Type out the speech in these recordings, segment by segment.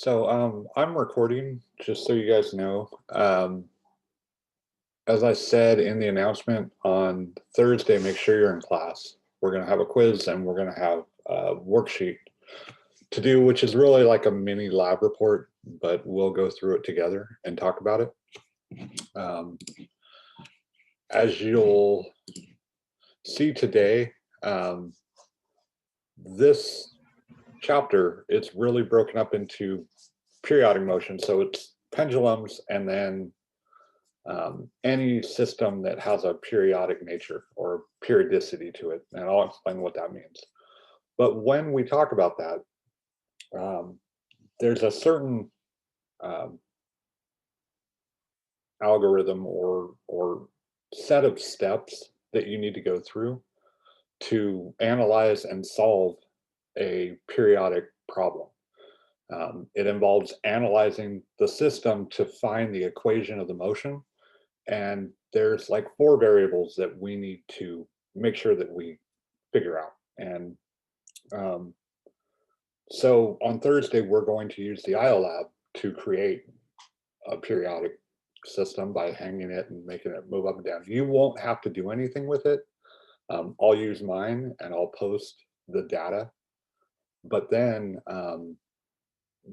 I'm recording, just so you guys know. As I said in the announcement on Thursday, make sure you're in class. We're going to have a quiz and we're going to have a worksheet to do, which is really like a mini lab report, but we'll go through it together and talk about it. As you'll see today, this chapter, it's really broken up into periodic motion. So it's pendulums and then any system that has a periodic nature or periodicity to it. And I'll explain what that means. But when we talk about that, there's a certain algorithm or set of steps that you need to go through to analyze and solve a periodic problem. It involves analyzing the system to find the equation of the motion. And there's like 4 variables that we need to make sure that we figure out. And so on Thursday, we're going to use the IOLab to create a periodic system by hanging it and making it move up and down. You won't have to do anything with it. I'll use mine and I'll post the data. But then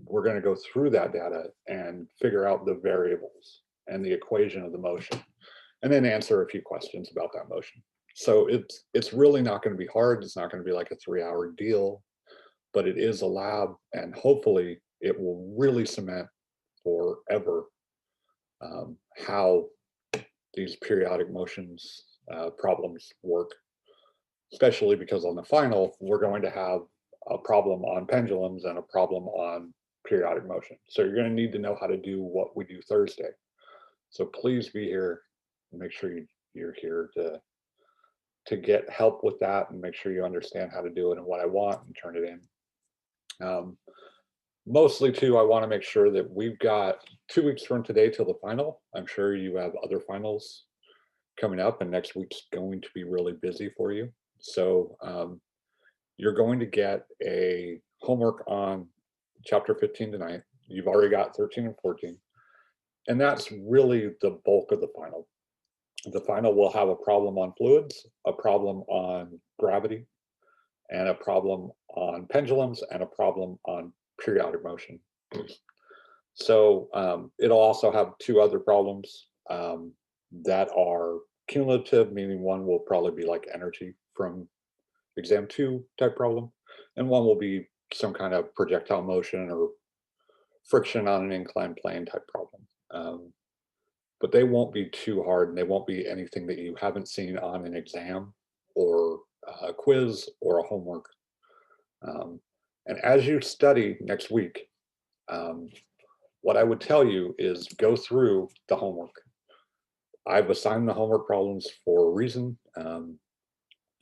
we're going to go through that data and figure out the variables and the equation of the motion, and then answer a few questions about that motion. So it's really not going to be hard. It's not going to be like a 3-hour deal, but it is a lab, and hopefully it will really cement forever how these periodic motions problems work, especially because on the final, we're going to have a problem on pendulums and a problem on periodic motion. So you're going to need to know how to do what we do Thursday. So please be here and make sure you're here to get help with that and make sure you understand how to do it and what I want and turn it in. Mostly too, I want to make sure that we've got 2 weeks from today till the final. I'm sure you have other finals coming up and next week's going to be really busy for you. So you're going to get a homework on chapter 15 tonight. You've already got 13 and 14. And that's really the bulk of the final. The final will have a problem on fluids, a problem on gravity, and a problem on pendulums, and a problem on periodic motion. So it'll also have 2 other problems that are cumulative, meaning one will probably be like energy from exam 2 type problem, and one will be some kind of projectile motion or friction on an inclined plane type problem. But they won't be too hard, and they won't be anything that you haven't seen on an exam or a quiz or a homework. And as you study next week, what I would tell you is go through the homework. I've assigned the homework problems for a reason,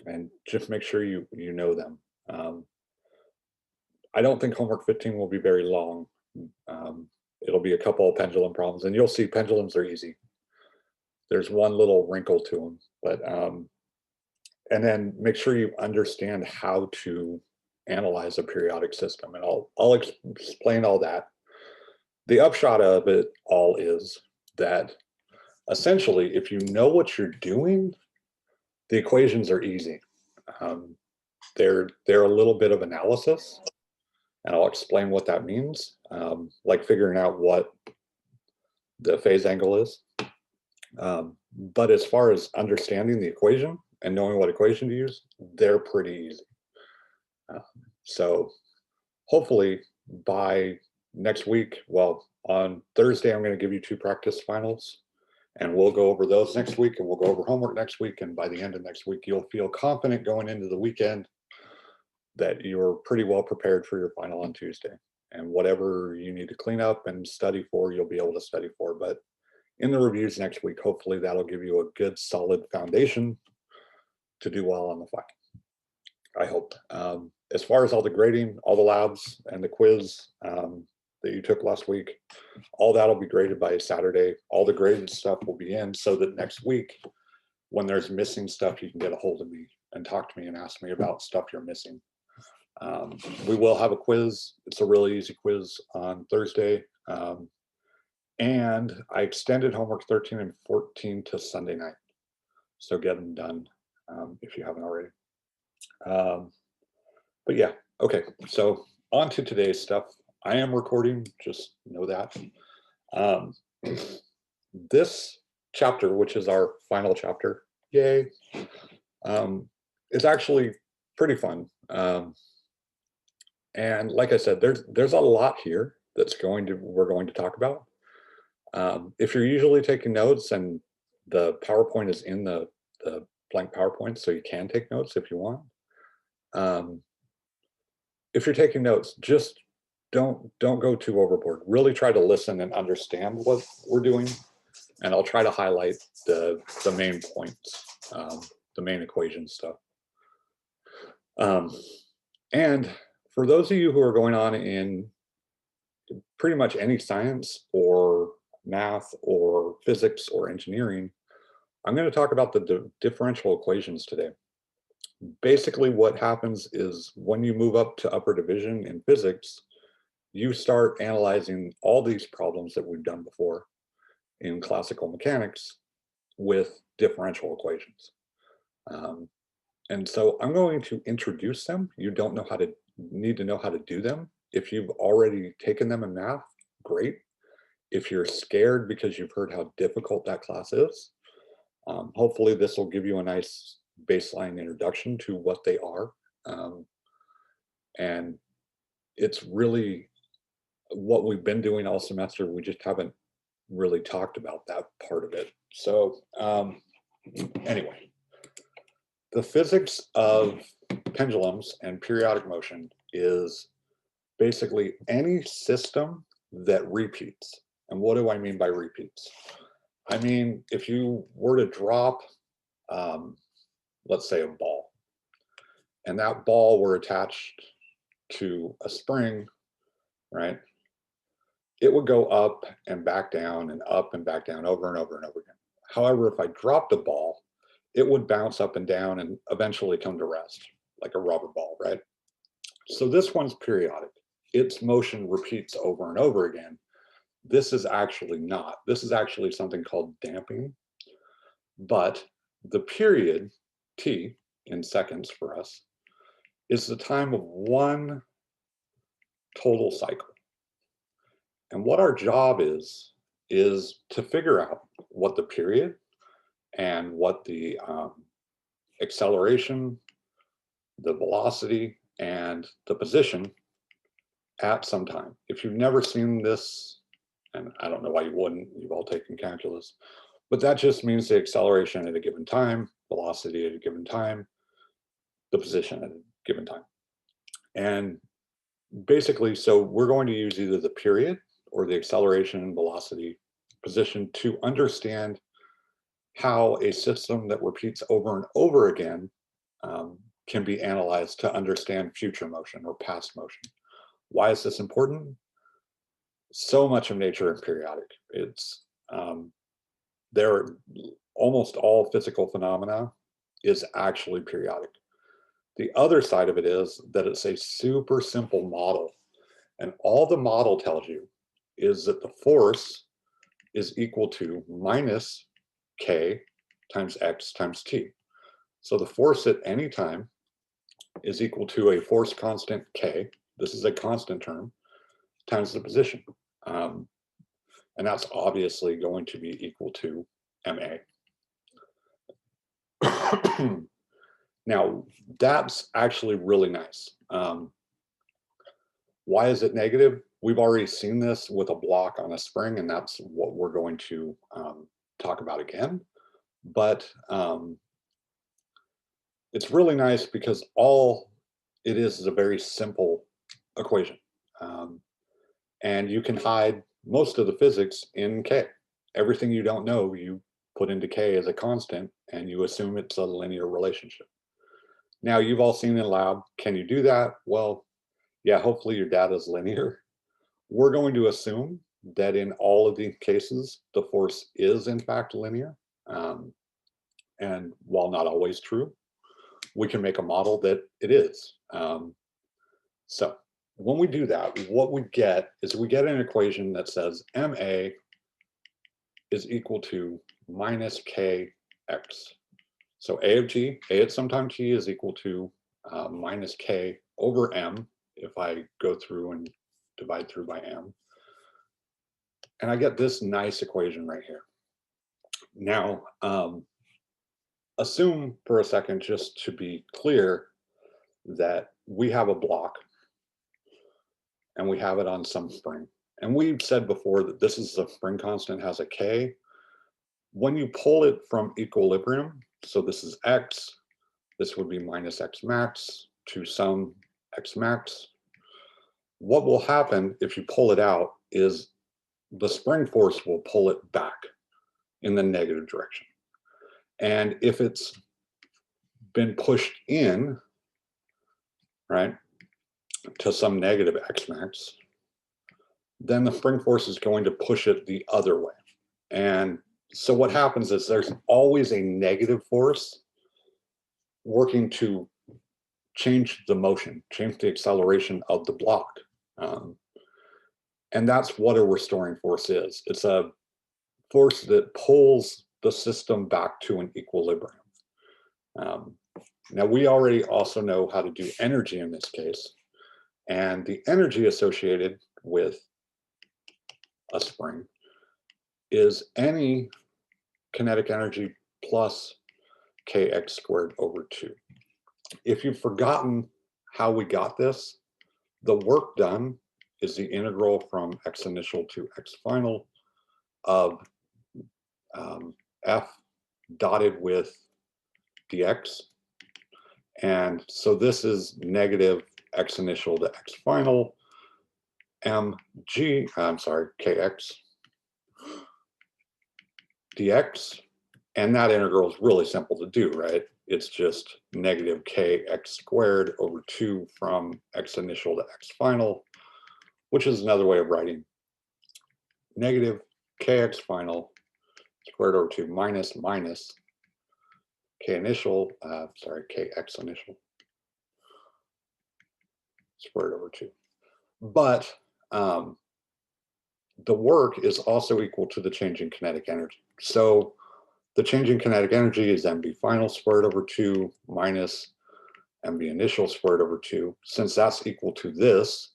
and just make sure you know them. I don't think homework 15 will be very long. It'll be a couple of pendulum problems, and you'll see pendulums are easy. There's one little wrinkle to them, but and then make sure you understand how to analyze a periodic system, and I'll explain all that. The upshot of it all is that essentially, if you know what you're doing, the equations are easy. They're a little bit of analysis, and I'll explain what that means, like figuring out what the phase angle is. But as far as understanding the equation and knowing what equation to use, they're pretty easy. So hopefully by next week, well, on Thursday, I'm going to give you 2 practice finals, and we'll go over those next week, and we'll go over homework next week. And by the end of next week, you'll feel confident going into the weekend that you're pretty well prepared for your final on Tuesday. And whatever you need to clean up and study for, you'll be able to study for. But in the reviews next week, hopefully that'll give you a good, solid foundation to do well on the final. I hope. As far as all the grading, all the labs, and the quiz that you took last week, all that'll be graded by Saturday. All the graded stuff will be in, so that next week, when there's missing stuff, you can get a hold of me and talk to me and ask me about stuff you're missing. We will have a quiz. It's a really easy quiz on Thursday. And I extended homework 13 and 14 to Sunday night. So get them done if you haven't already. But yeah, okay. So on to today's stuff. I am recording, just know that. This chapter, which is our final chapter, yay, is actually pretty fun. And like I said, there's a lot here that's we're going to talk about. If you're usually taking notes, and the PowerPoint is in the blank PowerPoint, so you can take notes if you want. If you're taking notes, just don't go too overboard. Really try to listen and understand what we're doing, and I'll try to highlight the main points, the main equation stuff. And for those of you who are going on in pretty much any science or math or physics or engineering, I'm going to talk about the differential equations today. Basically, what happens is when you move up to upper division in physics, you start analyzing all these problems that we've done before in classical mechanics with differential equations. And so I'm going to introduce them. You don't need to know how to do them. If you've already taken them in math, great. If you're scared because you've heard how difficult that class is, hopefully this will give you a nice baseline introduction to what they are. And it's really what we've been doing all semester. We just haven't really talked about that part of it. So anyway, the physics of pendulums and periodic motion is basically any system that repeats. And what do I mean by repeats? I mean, if you were to drop, let's say a ball, and that ball were attached to a spring, right? It would go up and back down and up and back down over and over and over again. However, if I dropped a ball, it would bounce up and down and eventually come to rest, like a rubber ball, right? So this one's periodic. Its motion repeats over and over again. This is actually not. This is actually something called damping. But the period, t, in seconds for us, is the time of one total cycle. And what our job is to figure out what the period and what the acceleration, the velocity, and the position at some time. If you've never seen this, and I don't know why you wouldn't, you've all taken calculus, but that just means the acceleration at a given time, velocity at a given time, the position at a given time. And basically, so we're going to use either the period or the acceleration, velocity, position to understand how a system that repeats over and over again can be analyzed to understand future motion or past motion. Why is this important? So much of nature is periodic. It's almost all physical phenomena is actually periodic. The other side of it is that it's a super simple model, and all the model tells you is that the force is equal to minus k times x times t. So the force at any time is equal to a force constant k, this is a constant term, times the position. And that's obviously going to be equal to ma. Now, that's actually really nice. Why is it negative? We've already seen this with a block on a spring, and that's what we're going to talk about again. But it's really nice because all it is a very simple equation. And you can hide most of the physics in K. Everything you don't know, you put into K as a constant, and you assume it's a linear relationship. Now, you've all seen in lab, can you do that? Well, yeah, hopefully your data is linear. We're going to assume that in all of these cases, the force is in fact linear. And while not always true, we can make a model that it is. So when we do that, what we get is we get an equation that says MA is equal to minus KX. So A of t, A at some time t is equal to minus K over M if I go through and divide through by M. And I get this nice equation right here. Now, assume for a second, just to be clear, that we have a block and we have it on some spring. And we've said before that this is the spring constant, has a K. When you pull it from equilibrium, so this is X, this would be minus X max to some X max. What will happen if you pull it out is the spring force will pull it back in the negative direction. And if it's been pushed in, right, to some negative X max, then the spring force is going to push it the other way. And so what happens is there's always a negative force working to change the motion, change the acceleration of the block. And that's what a restoring force is. It's a force that pulls the system back to an equilibrium. Now, we already also know how to do energy in this case. And the energy associated with a spring is any kinetic energy plus kx squared over 2. If you've forgotten how we got this, the work done is the integral from x initial to x final of f dotted with dx. And so this is negative x initial to x final kx dx. And that integral is really simple to do, right? It's just negative kx squared over 2 from x initial to x final, which is another way of writing negative kx final squared over 2 minus k initial, kx initial squared over 2. But the work is also equal to the change in kinetic energy. So the change in kinetic energy is mv final squared over 2 minus mv initial squared over 2. Since that's equal to this,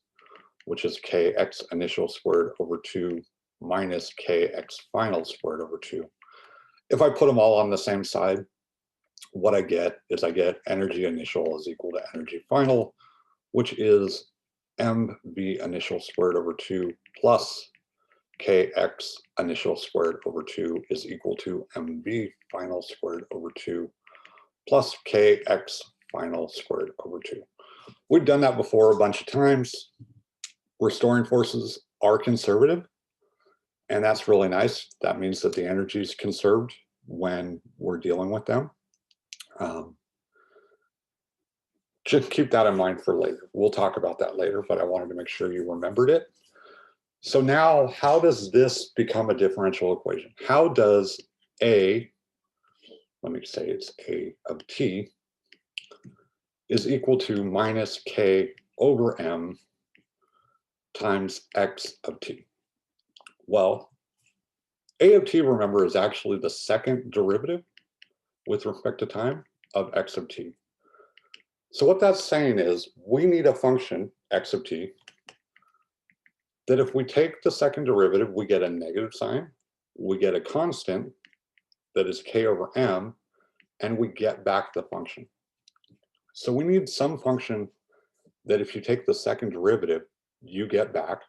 which is kx initial squared over 2 minus kx final squared over 2. If I put them all on the same side, what I get is I get energy initial is equal to energy final, which is mv initial squared over 2 plus kx initial squared over 2 is equal to mv final squared over 2 plus kx final squared over 2. We've done that before a bunch of times. Restoring forces are conservative, and that's really nice. That means that the energy is conserved when we're dealing with them. Just keep that in mind for later. We'll talk about that later, but I wanted to make sure you remembered it. So now, how does this become a differential equation? How does A, let me say it's A of t, is equal to minus k over m times x of t? Well, A of t, remember, is actually the second derivative with respect to time of x of t. So what that's saying is we need a function, x of t, that if we take the second derivative, we get a negative sign, we get a constant that is k over m, and we get back the function. So we need some function that if you take the second derivative, you get back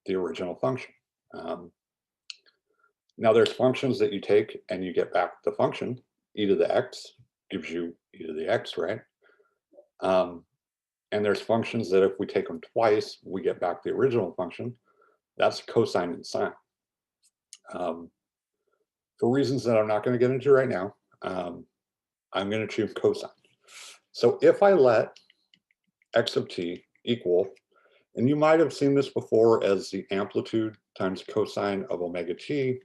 the original function. Now there's functions that you take and you get back the function. E to the x gives you e to the x, right? And there's functions that if we take them twice, we get back the original function. That's cosine and sine. For reasons that I'm not going to get into right now, I'm going to choose cosine. So if I let x of t equal, and you might have seen this before as the amplitude times cosine of omega t,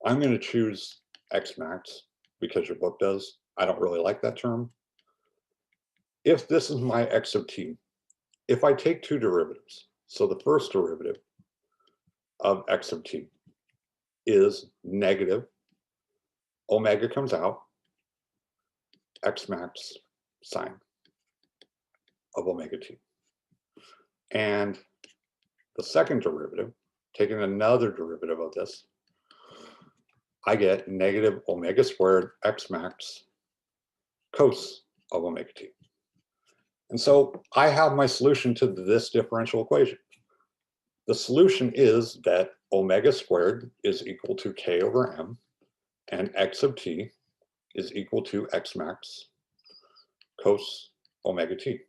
I'm going to choose x max because your book does. I don't really like that term. If this is my x of t, if I take two derivatives, so the first derivative of x of t is negative, omega comes out, x max sine of omega t. And the second derivative, taking another derivative of this, I get negative omega squared x max cos of omega t. And so I have my solution to this differential equation. The solution is that omega squared is equal to k over m, and x of t is equal to x max cos omega t.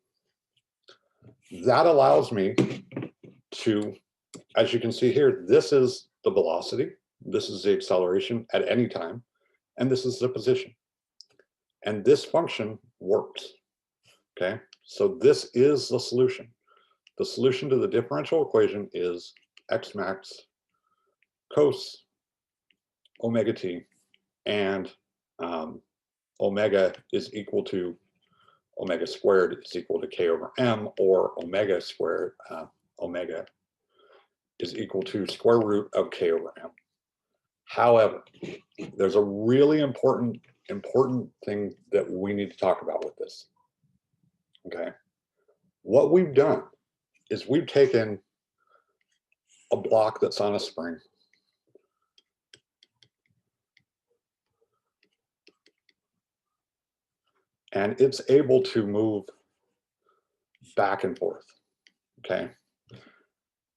That allows me to, as you can see here, this is the velocity, this is the acceleration at any time, and this is the position. And this function works, okay? So this is the solution. The solution to the differential equation is x max cos omega t, and omega is equal to, omega squared is equal to k over m, or omega squared, omega is equal to square root of k over m. However, there's a really important thing that we need to talk about with this, okay? What we've done is we've taken a block that's on a spring, and it's able to move back and forth, okay?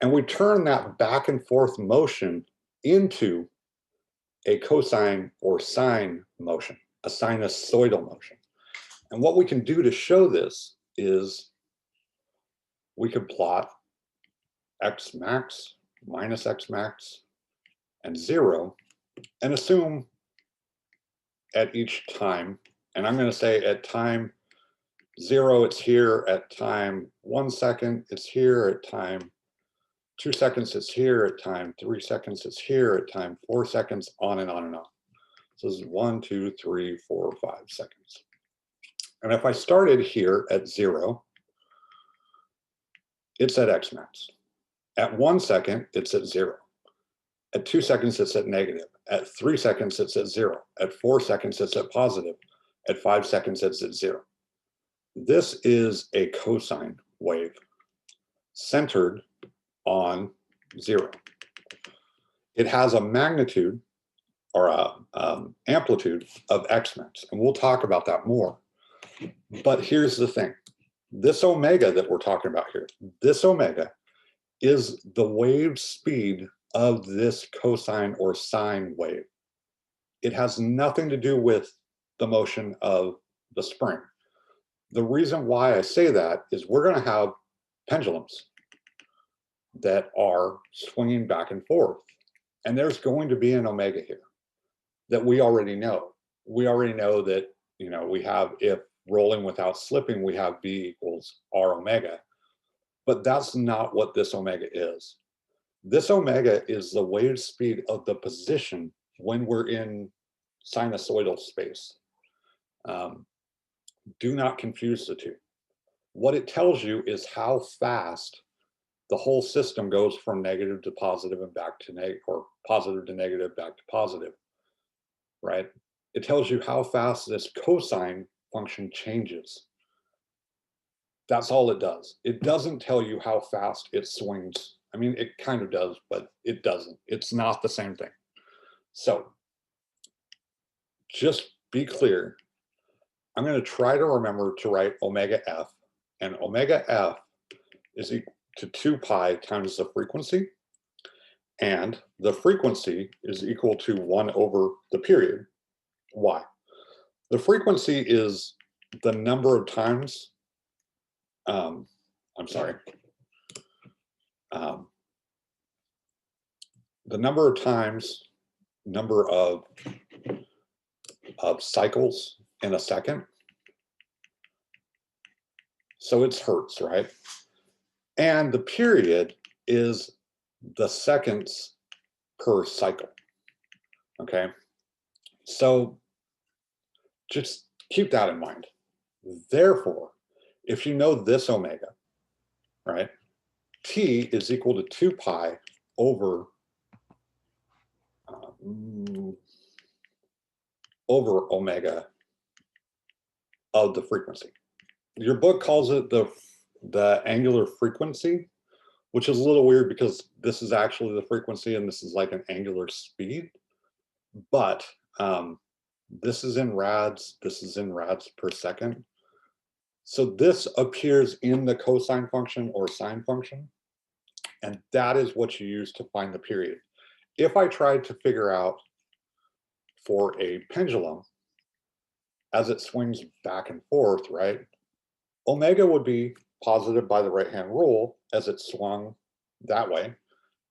And we turn that back and forth motion into a cosine or sine motion, a sinusoidal motion. And what we can do to show this is we could plot x max minus x max and 0, and assume at each time, and I'm going to say at time 0 it's here, at time 1 second it's here, at time 2 seconds it's here, at time 3 seconds it's here, at time 4 seconds, on and on and on. So this is 1, 2, 3, 4, 5 seconds. And if I started here at 0, it's at x max. At 1 second, it's at 0. At 2 seconds, it's at negative. At 3 seconds, it's at 0. At 4 seconds, it's at positive. At 5 seconds, it's at 0. This is a cosine wave centered on 0. It has a magnitude or a amplitude of x max, and we'll talk about that more. But here's the thing. This omega that we're talking about here, this omega is the wave speed of this cosine or sine wave. It has nothing to do with the motion of the spring. The reason why I say that is we're going to have pendulums that are swinging back and forth, and there's going to be an omega here that we already know. We already know that, you know, we have, if rolling without slipping, we have b equals r omega, but that's not what this omega is. This omega is the wave speed of the position when we're in sinusoidal space. Do not confuse the two. What it tells you is how fast the whole system goes from negative to positive and back to negative, or positive to negative, back to positive, right? It tells you how fast this cosine function changes. That's all it does. It doesn't tell you how fast it swings. I mean, it kind of does, but it doesn't. It's not the same thing. So just be clear. I'm going to try to remember to write omega f, and omega f is equal to 2 pi times the frequency, and the frequency is equal to 1 over the period, y. The frequency is the number of times, I'm sorry, the number of times, number of cycles in a second. So it's hertz, right? And the period is the seconds per cycle, okay? So just keep that in mind. Therefore, if you know this omega, right? T is equal to 2 pi over over omega of the frequency. Your book calls it the angular frequency, which is a little weird because this is actually the frequency and this is like an angular speed. But this is in rads, this is in rads per second. So this appears in the cosine function or sine function, and that is what you use to find the period. If I tried to figure out for a pendulum, as it swings back and forth, right, omega would be positive by the right-hand rule as it swung that way.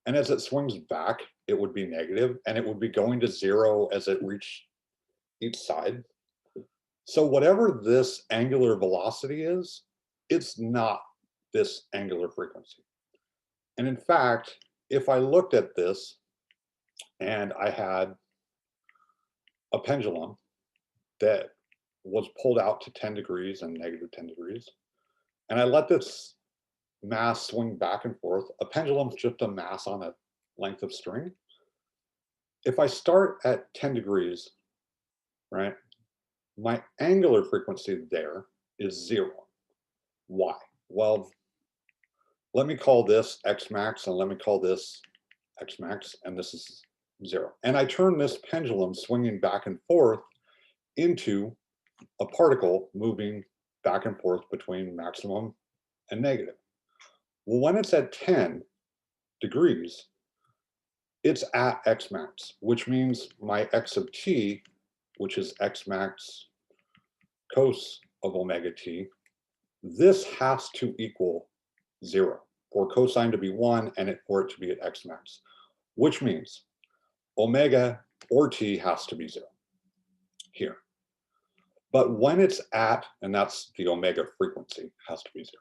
And as it swings back, it would be negative, and it would be going to 0 as it reached each side. So whatever this angular velocity is, it's not this angular frequency. And in fact, if I looked at this and I had a pendulum that was pulled out to 10 degrees and negative 10 degrees, and I let this mass swing back and forth, a pendulum's just a mass on a length of string. If I start at 10 degrees, right, my angular frequency there is 0. Why? Well, let me call this x max and let me call this x max, and this is 0. And I turn this pendulum swinging back and forth into a particle moving back and forth between maximum and negative. Well, when it's at 10 degrees, it's at x max, which means my x of t, which is x max cos of omega t, this has to equal 0 for cosine to be 1 and for it to be at x max, which means omega or t has to be 0 here. But when it's at, and that's the omega frequency, has to be 0.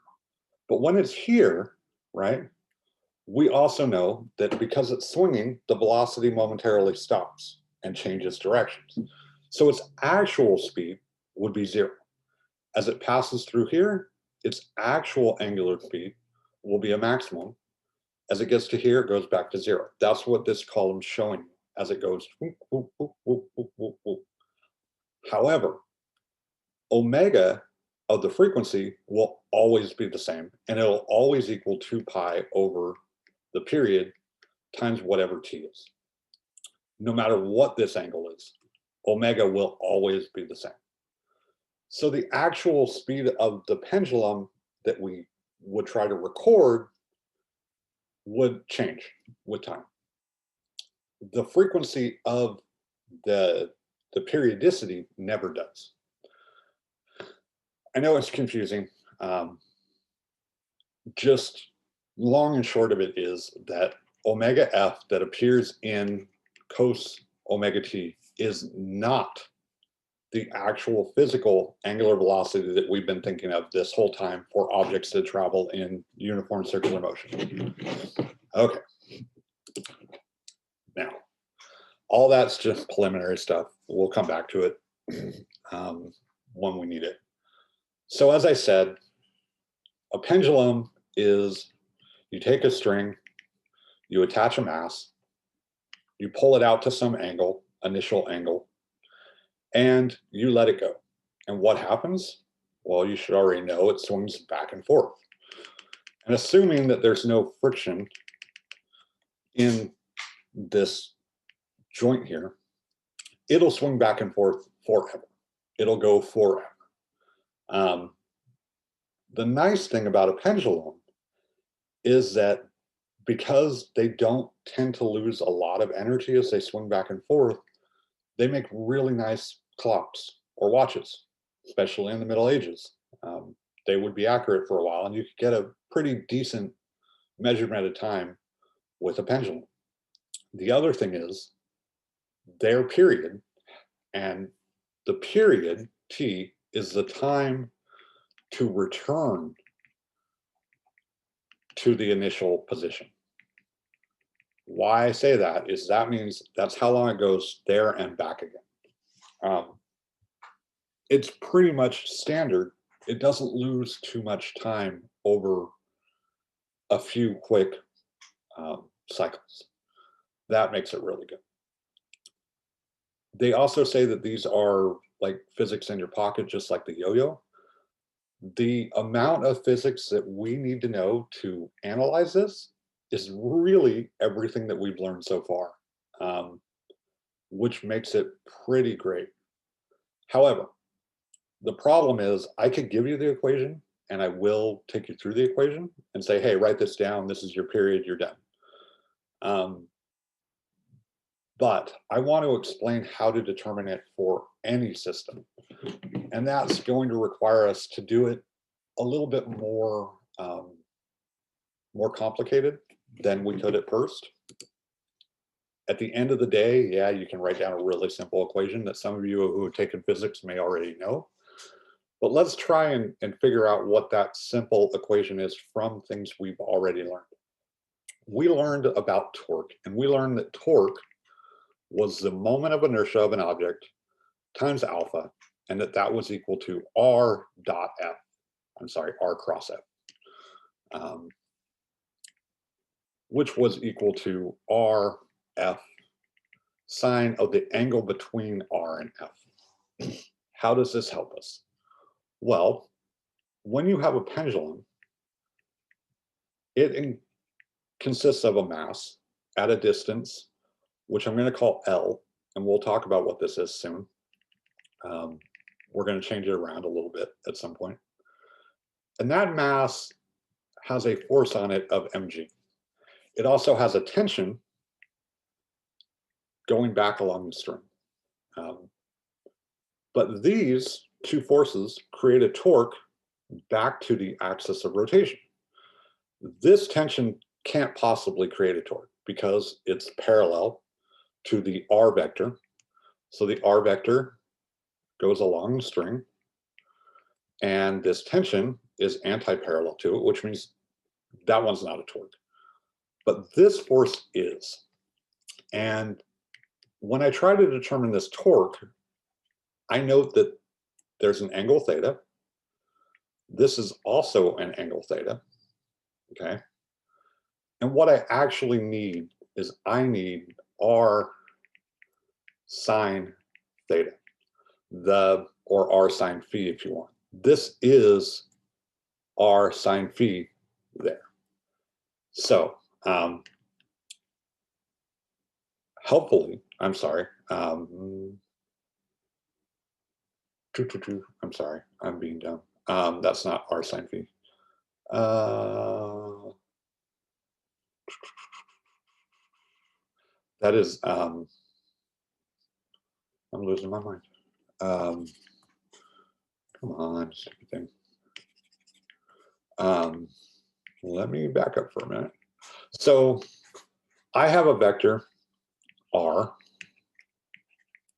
But when it's here, right, we also know that because it's swinging, the velocity momentarily stops and changes directions. So its actual speed would be 0. As it passes through here, its actual angular speed will be a maximum. As it gets to here, it goes back to 0. That's what this column's showing you as it goes. Whoop, whoop, whoop, whoop, whoop, whoop, whoop. However, omega of the frequency will always be the same, and it'll always equal 2 pi over the period times whatever t is. No matter what this angle is, omega will always be the same. So the actual speed of the pendulum that we would try to record would change with time. The frequency of the periodicity never does. I know it's confusing. Just long and short of it is that omega f that appears in cos omega t is not the actual physical angular velocity that we've been thinking of this whole time for objects that travel in uniform circular motion. Okay. Now, all that's just preliminary stuff. We'll come back to it when we need it. So as I said, a pendulum is you take a string, you attach a mass, you pull it out to some angle, initial angle, and you let it go. And what happens? Well, you should already know it swings back and forth. And assuming that there's no friction in this joint here, it'll swing back and forth forever. It'll go forever. The nice thing about a pendulum is that because they don't tend to lose a lot of energy as they swing back and forth, they make really nice clocks or watches, especially in the Middle Ages. They would be accurate for a while, and you could get a pretty decent measurement of time with a pendulum. The other thing is their period, and the period, t, is the time to return to the initial position. Why I say that is that means that's how long it goes there and back again. It's pretty much standard. It doesn't lose too much time over a few quick cycles. That makes it really good. They also say that these are like physics in your pocket, just like the yo-yo. The amount of physics that we need to know to analyze this is really everything that we've learned so far, which makes it pretty great. However, the problem is I could give you the equation and I will take you through the equation and say, hey, write this down. This is your period, you're done. But I want to explain how to determine it for any system. And that's going to require us to do it a little bit more, more complicated than we could at first. At the end of the day, yeah, you can write down a really simple equation that some of you who have taken physics may already know. But let's try and figure out what that simple equation is from things we've already learned. We learned about torque, and we learned that torque was the moment of inertia of an object times alpha, and that was equal to R dot F. I'm sorry, R cross F, which was equal to R F sine of the angle between R and F. How does this help us? Well, when you have a pendulum, it consists of a mass at a distance, which I'm going to call L, and we'll talk about what this is soon. We're going to change it around a little bit at some point. And that mass has a force on it of mg. It also has a tension going back along the string. But these two forces create a torque back to the axis of rotation. This tension can't possibly create a torque because it's parallel to the r vector. So the r vector goes along the string, and this tension is anti-parallel to it, which means that one's not a torque. But this force is. And when I try to determine this torque, I note that there's an angle theta. This is also an angle theta, okay? And what I actually need is I need r sine theta, or r sine phi if you want. This is r sine phi there. So helpfully, I'm sorry, I'm sorry, I'm being dumb. That's not r sine phi. That is, I'm losing my mind. Come on, stupid thing. Let me back up for a minute. So I have a vector r,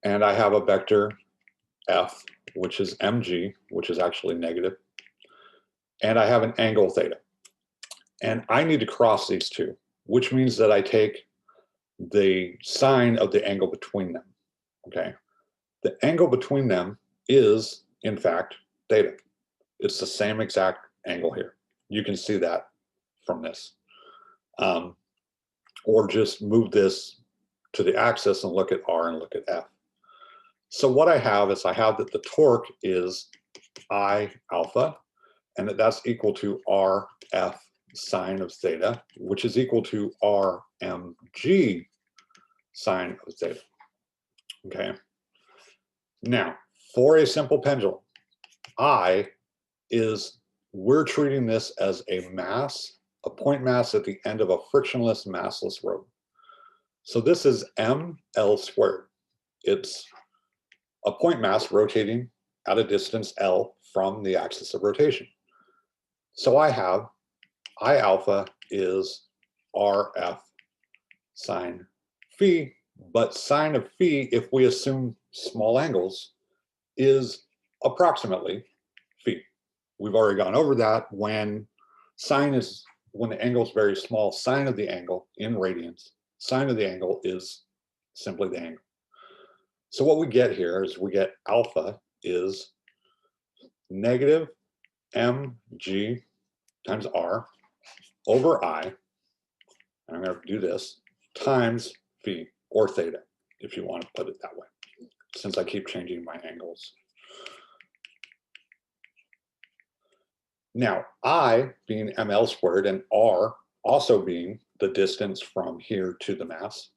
and I have a vector f, which is mg, which is actually negative, and I have an angle theta. And I need to cross these two, which means that I take the sine of the angle between them, okay? The angle between them is, in fact, theta. It's the same exact angle here. You can see that from this. Or just move this to the axis and look at R and look at F. So what I have is I have that the torque is I alpha, and that's equal to RF sine of theta, which is equal to RMG sine of theta. Okay. Now, for a simple pendulum, we're treating this as a mass, a point mass at the end of a frictionless massless rope. So this is mL squared. It's a point mass rotating at a distance L from the axis of rotation. So I have I alpha is RF sine phi, but sine of phi, if we assume small angles, is approximately phi. We've already gone over that. When the angle is very small, sine of the angle in radians, sine of the angle is simply the angle. So what we get here is we get alpha is negative mg times r over I, and I'm going to do this, times phi, or theta, if you want to put it that way, since I keep changing my angles. Now, I being ml squared and r also being the distance from here to the mass,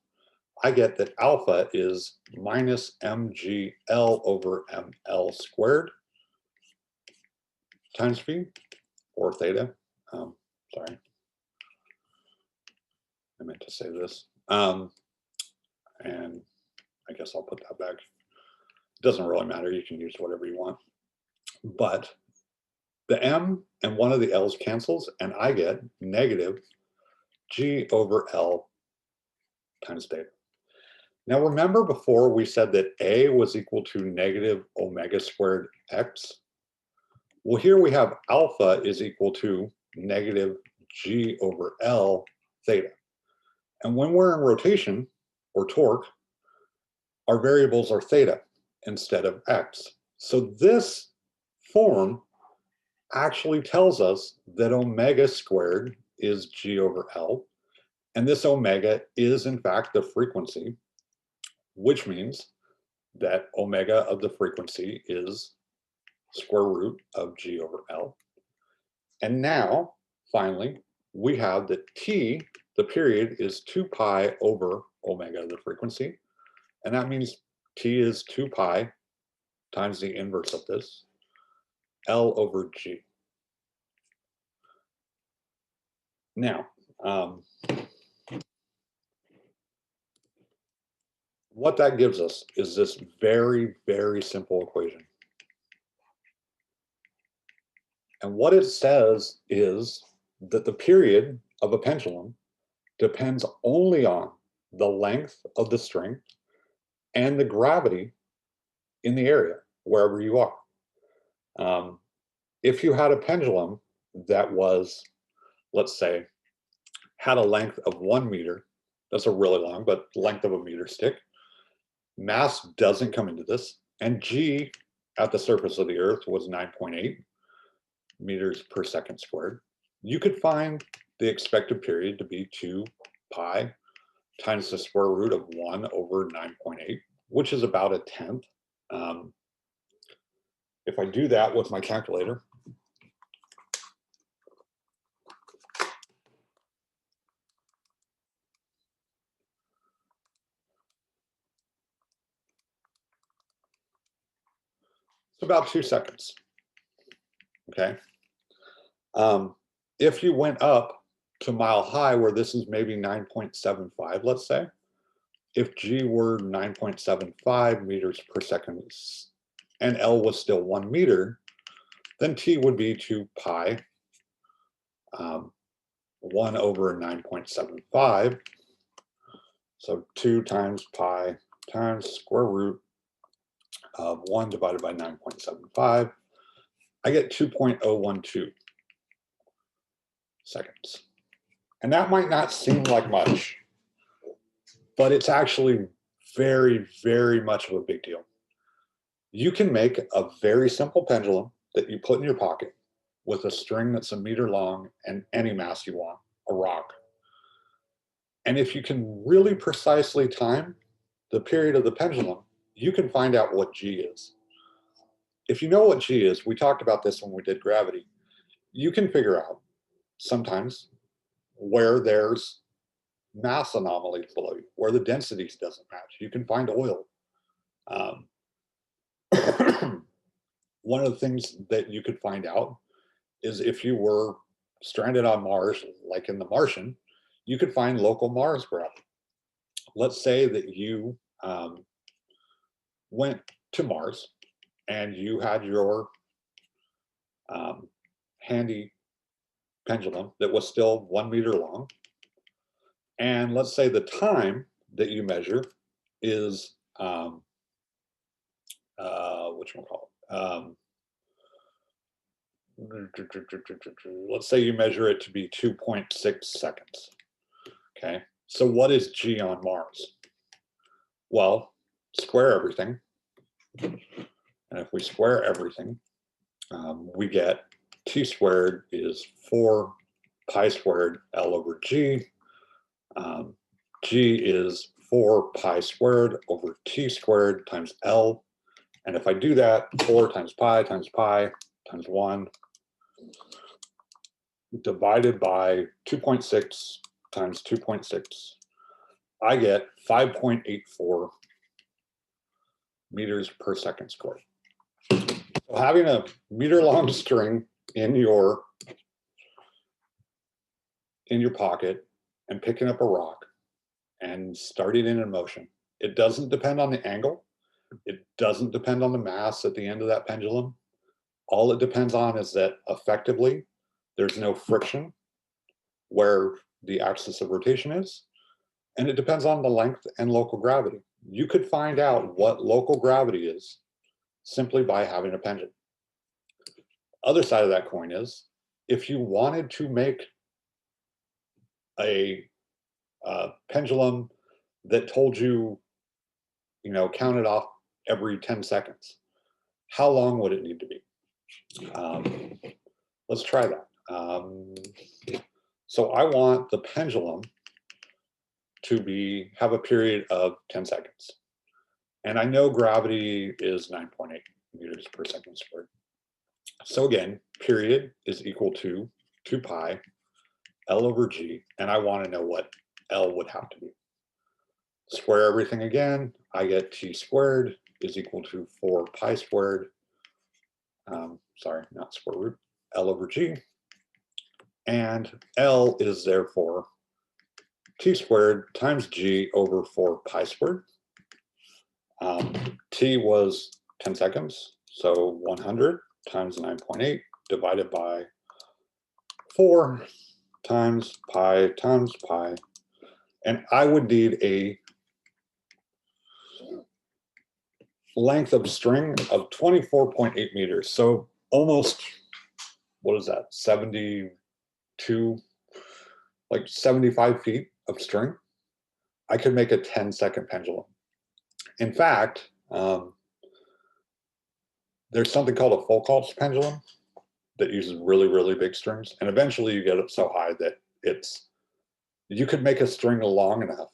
I get that alpha is minus mgl over ml squared times phi, or theta. Sorry, I meant to say this. And I guess I'll put that back. It doesn't really matter. You can use whatever you want. But the m and one of the l's cancels, and I get negative g over l times theta. Now remember before we said that a was equal to negative omega squared x? Well, here we have alpha is equal to negative g over l theta. And when we're in rotation, or torque, our variables are theta instead of x. So this form actually tells us that omega squared is g over l, and this omega is in fact the frequency, which means that omega of the frequency is square root of g over l. And now, finally, we have that t, the period, is 2 pi over omega, the frequency. And that means t is 2 pi times the inverse of this, L over G. Now, what that gives us is this very, very simple equation. And what it says is that the period of a pendulum depends only on the length of the string and the gravity in the area, wherever you are. If you had a pendulum that was, let's say, had a length of 1 meter, that's a really long, but length of a meter stick, mass doesn't come into this, and g at the surface of the earth was 9.8 meters per second squared, you could find the expected period to be 2 pi times the square root of 1 over 9.8, which is about a tenth. If I do that with my calculator, it's about 2 seconds. Okay. If you went up to mile high, where this is maybe 9.75, let's say, if g were 9.75 meters per second and L was still 1 meter, then T would be 2 pi, 1 over 9.75. So 2 times pi times square root of 1 divided by 9.75. I get 2.012 seconds. And that might not seem like much, but it's actually very, very much of a big deal. You can make a very simple pendulum that you put in your pocket with a string that's a meter long and any mass you want, a rock. And if you can really precisely time the period of the pendulum, you can find out what G is. If you know what G is, we talked about this when we did gravity, you can figure out sometimes where there's mass anomalies below you, where the densities doesn't match. You can find oil. One of the things that you could find out is if you were stranded on Mars, like in The Martian, you could find local Mars gravity. Let's say that you went to Mars and you had your handy pendulum that was still 1 meter long. And let's say the time that you measure is, let's say you measure it to be 2.6 seconds. Okay, so what is G on Mars? Well, square everything. And if we square everything, we get T squared is 4 pi squared L over G. G is 4 pi squared over T squared times L. And if I do that, 4 times pi times 1 divided by 2.6 times 2.6, I get 5.84 meters per second squared. So having a meter-long string in your pocket and picking up a rock and starting it in motion, it doesn't depend on the angle. It doesn't depend on the mass at the end of that pendulum. All it depends on is that effectively there's no friction where the axis of rotation is, and it depends on the length and local gravity. You could find out what local gravity is simply by having a pendulum. Other side of that coin is, if you wanted to make a pendulum that told you, counted off every 10 seconds, how long would it need to be? Let's try that. So I want the pendulum to have a period of 10 seconds. And I know gravity is 9.8 meters per second squared. So again, period is equal to 2 pi L over G, and I want to know what L would have to be. Square everything again, I get T squared is equal to 4 pi squared, sorry, not square root, L over G, and L is therefore T squared times G over 4 pi squared. T was 10 seconds, so 100 times 9.8 divided by 4 times pi, and I would need a length of string of 24.8 meters. So almost, what is that, 72, like 75 feet of string. I could make a 10-second pendulum. In fact, there's something called a Foucault's pendulum that uses really, really big strings. And eventually you get it so high that you could make a string long enough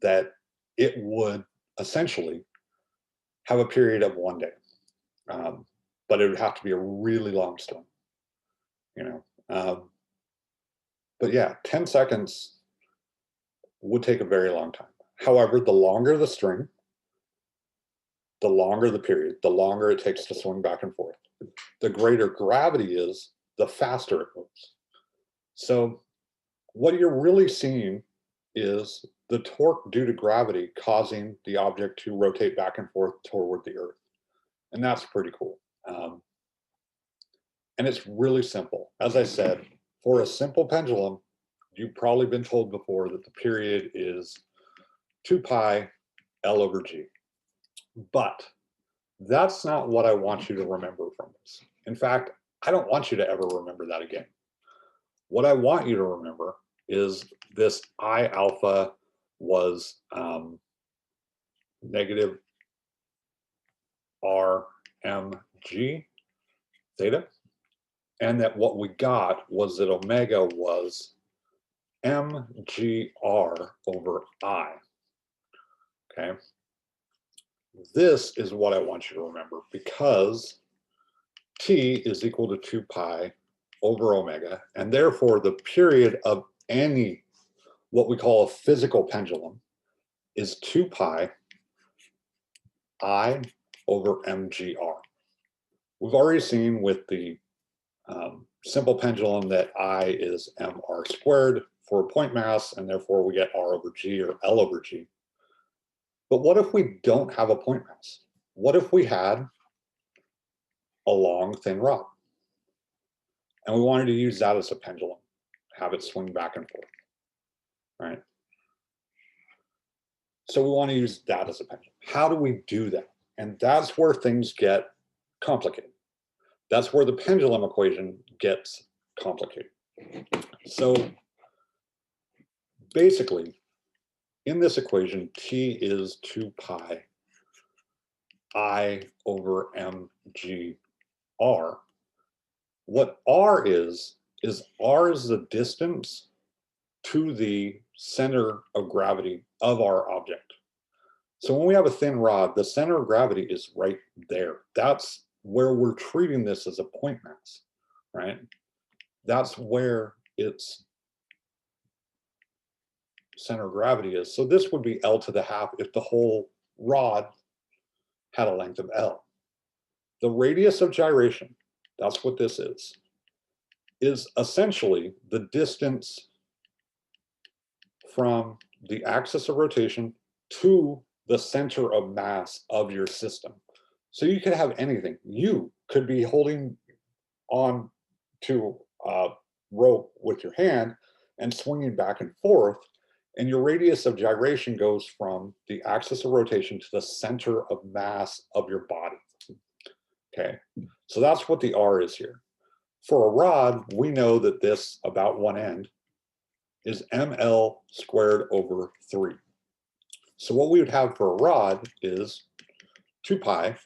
that it would essentially have a period of 1 day. But it would have to be a really long string, but yeah, 10 seconds would take a very long time. However, the longer the string, the longer the period, the longer it takes to swing back and forth. The greater gravity is, the faster it moves. So what you're really seeing is the torque due to gravity causing the object to rotate back and forth toward the Earth. And that's pretty cool. And it's really simple. As I said, for a simple pendulum, you've probably been told before that the period is 2 pi L over G. But that's not what I want you to remember from this. In fact, I don't want you to ever remember that again. What I want you to remember is this I alpha was negative RMG theta, and that what we got was that omega was mgr over I. Okay. This is what I want you to remember, because T is equal to 2 pi over omega, and therefore the period of any, what we call a physical pendulum, is 2 pi I over mgr. We've already seen with the simple pendulum that I is mr squared for a point mass, and therefore we get r over g or L over g. But what if we don't have a point mass? What if we had a long, thin rod, and we wanted to use that as a pendulum, have it swing back and forth, right? So we want to use that as a pendulum. How do we do that? And that's where things get complicated. That's where the pendulum equation gets complicated. So basically, in this equation, T is 2 pi I over mg r. What r is is r is the distance to the center of gravity of our object. So when we have a thin rod, the center of gravity is right there. That's where we're treating this as a point mass, right? That's where its center of gravity is. So this would be L to the half if the whole rod had a length of L. The radius of gyration, that's what this is essentially the distance from the axis of rotation to the center of mass of your system. So you could have anything. You could be holding on to a rope with your hand and swinging back and forth, and your radius of gyration goes from the axis of rotation to the center of mass of your body. Okay, so that's what the R is here. For a rod, we know that this about one end is ml squared over 3. So what we would have for a rod is 2 pi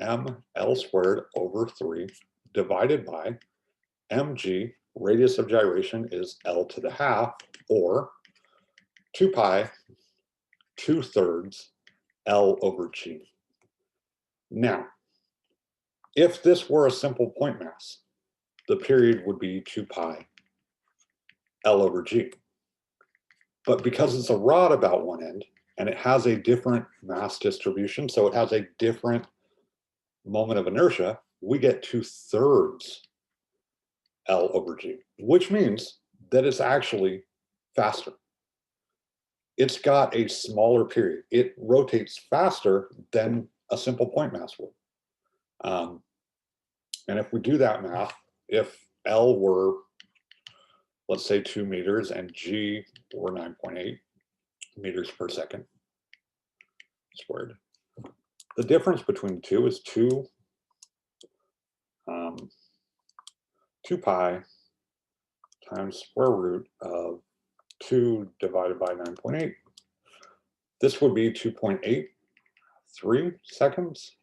ml squared over 3 divided by mg, radius of gyration is L to the half, or 2 pi 2/3 L over g. Now, if this were a simple point mass, the period would be 2 pi L over g. But because it's a rod about one end and it has a different mass distribution, so it has a different moment of inertia, we get 2/3 L over g, which means that it's actually faster. It's got a smaller period. It rotates faster than a simple point mass would. And if we do that math, if L were, let's say 2 meters and G were 9.8 meters per second squared, the difference between the two is 2 pi times square root of 2 divided by 9.8. This would be 2.83 seconds.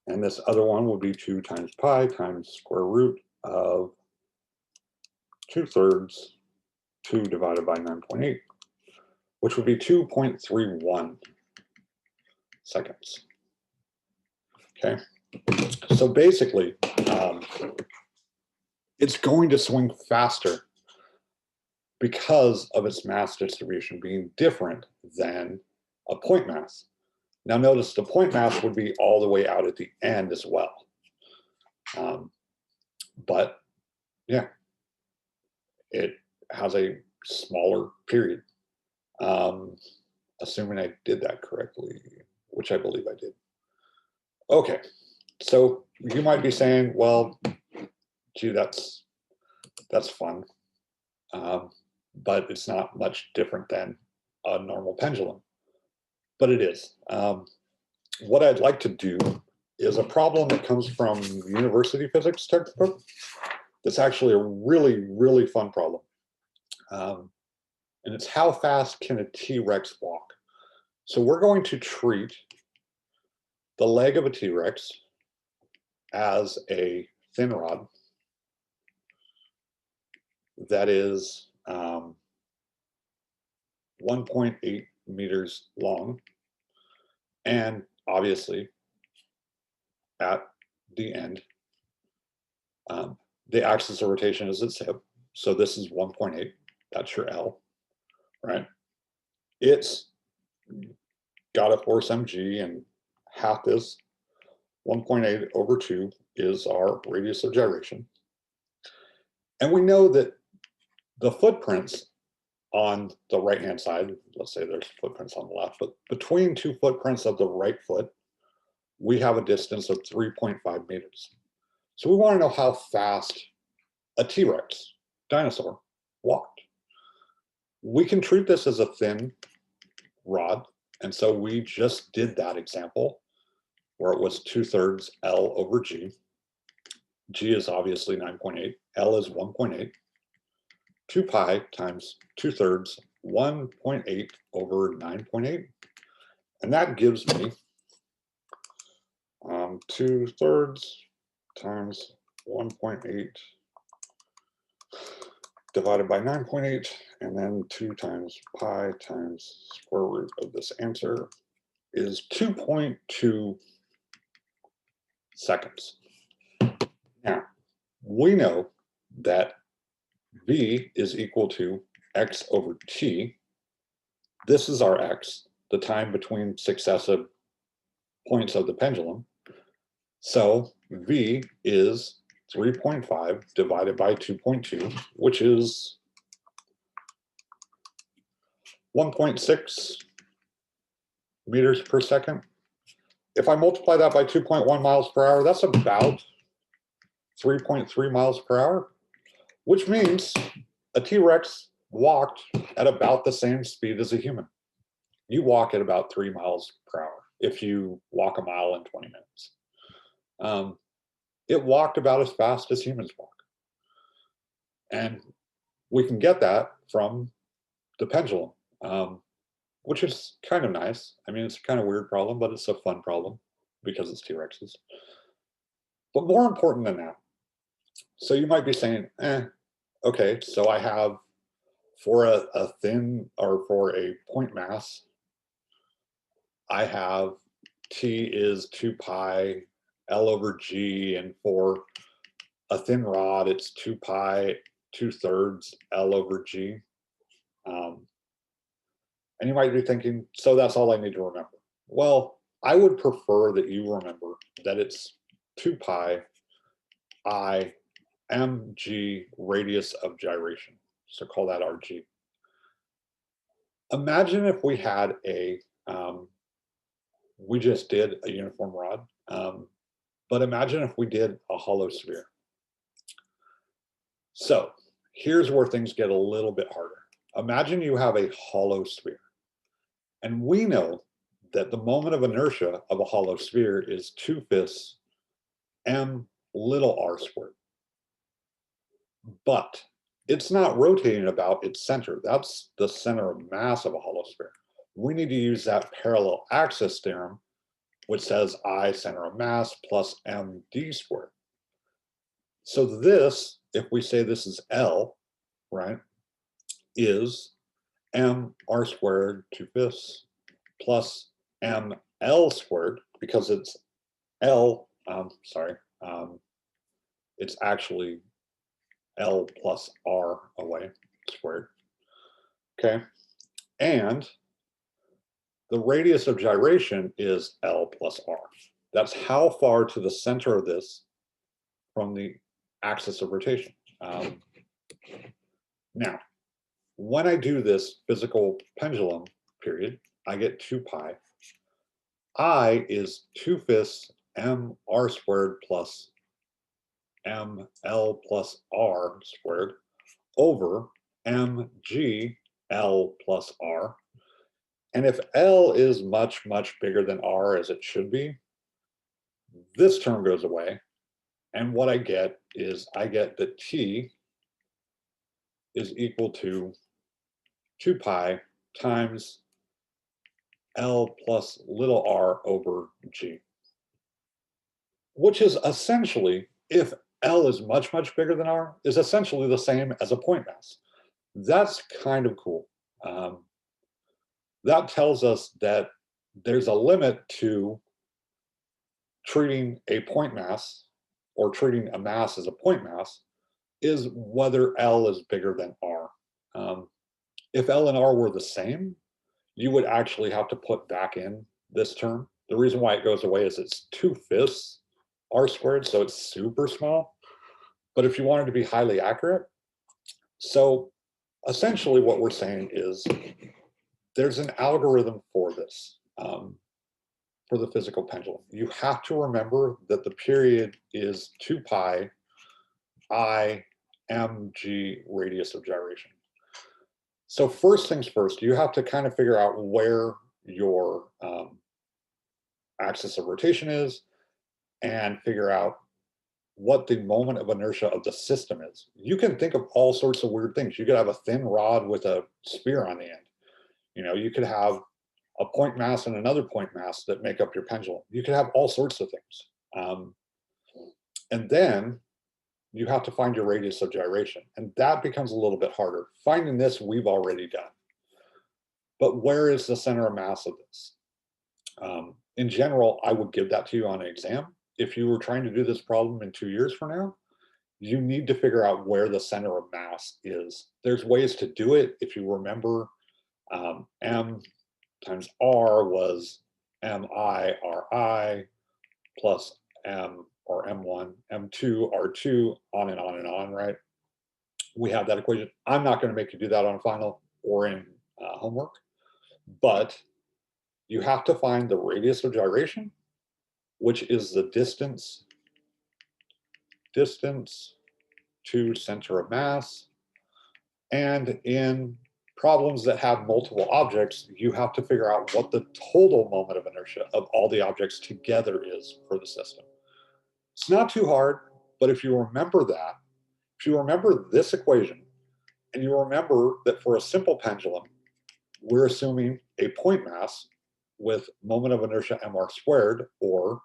And this other one would be 2 times pi times square root of 2/3, 2 divided by 9.8, which would be 2.31 seconds. Okay, so basically, it's going to swing faster because of its mass distribution being different than a point mass. Now notice the point mass would be all the way out at the end as well. But yeah, it has a smaller period. Assuming I did that correctly, which I believe I did. Okay, so you might be saying, well, gee, that's fun, but it's not much different than a normal pendulum. But it is. What I'd like to do is a problem that comes from university physics textbook. That's actually a really, really fun problem. And it's how fast can a T-Rex walk? So we're going to treat the leg of a T-Rex as a thin rod that is 1.8 meters long, and obviously at the end, the axis of rotation is its hip. So this is 1.8, that's your L, right? It's got a force mg, and half this 1.8 over 2 is our radius of gyration. And we know that the footprints on the right-hand side, let's say there's footprints on the left, but between two footprints of the right foot, we have a distance of 3.5 meters. So we want to know how fast a T-Rex dinosaur walked. We can treat this as a thin rod, and so we just did that example where it was 2/3 L over G. G is obviously 9.8, L is 1.8. 2 pi times 2/3, 1.8 over 9.8. And that gives me 2/3 times 1.8 divided by 9.8, and then 2 times pi times square root of this answer is 2.2 seconds. Now, we know that v is equal to x over t. This is our x, the time between successive points of the pendulum. So v is 3.5 divided by 2.2, which is 1.6 meters per second. If I multiply that by 2.1 miles per hour, that's about 3.3 miles per hour, which means a T-Rex walked at about the same speed as a human. You walk at about 3 miles per hour if you walk a mile in 20 minutes. It walked about as fast as humans walk. And we can get that from the pendulum, which is kind of nice. I mean, it's a kind of weird problem, but it's a fun problem because it's T-Rexes. But more important than that, so you might be saying, okay, so I have for a thin or for a point mass, I have T is 2 pi L over G, and for a thin rod, it's 2 pi 2/3 L over G. And you might be thinking, so that's all I need to remember. Well, I would prefer that you remember that it's 2 pi I mg radius of gyration. So call that RG. Imagine if we had we just did a uniform rod, but imagine if we did a hollow sphere. So here's where things get a little bit harder. Imagine you have a hollow sphere. And we know that the moment of inertia of a hollow sphere is 2/5 m little r squared. But it's not rotating about its center. That's the center of mass of a hollow sphere. We need to use that parallel axis theorem, which says I center of mass plus md squared. So this, if we say this is L, right, is m r squared 2/5 plus ml squared, because it's L, it's actually L plus R away squared, okay? And the radius of gyration is L plus R. That's how far to the center of this from the axis of rotation. Now, when I do this physical pendulum period, I get 2 pi. I is 2/5 m r squared plus m l plus r squared over mg l plus r. And if L is much, much bigger than R, as it should be, this term goes away. And what I get is I get that T is equal to 2 pi times L plus little r over G, which is essentially, if L is much, much bigger than R, is essentially the same as a point mass. That's kind of cool. That tells us that there's a limit to treating a point mass, or treating a mass as a point mass, is whether L is bigger than R. If L and R were the same, you would actually have to put back in this term. The reason why it goes away is it's 2/5 R squared, so it's super small. But if you wanted to be highly accurate, so essentially what we're saying is there's an algorithm for this, for the physical pendulum. You have to remember that the period is 2 pi I mg radius of gyration. So first things first, you have to kind of figure out where your axis of rotation is and figure out what the moment of inertia of the system is. You can think of all sorts of weird things. You could have a thin rod with a sphere on the end. You know, you could have a point mass and another point mass that make up your pendulum. You could have all sorts of things. And then you have to find your radius of gyration. And that becomes a little bit harder. Finding this, we've already done. But where is the center of mass of this? In general, I would give that to you on an exam. If you were trying to do this problem in 2 years from now, you need to figure out where the center of mass is. There's ways to do it. If you remember, M times R was MI plus M or M1, M2, R2, on and on, right? We have that equation. I'm not going to make you do that on final or in homework, but you have to find the radius of gyration, which is the distance to center of mass. And in problems that have multiple objects, you have to figure out what the total moment of inertia of all the objects together is for the system. It's not too hard, but if you remember that, if you remember this equation, and you remember that for a simple pendulum, we're assuming a point mass with moment of inertia mr squared, or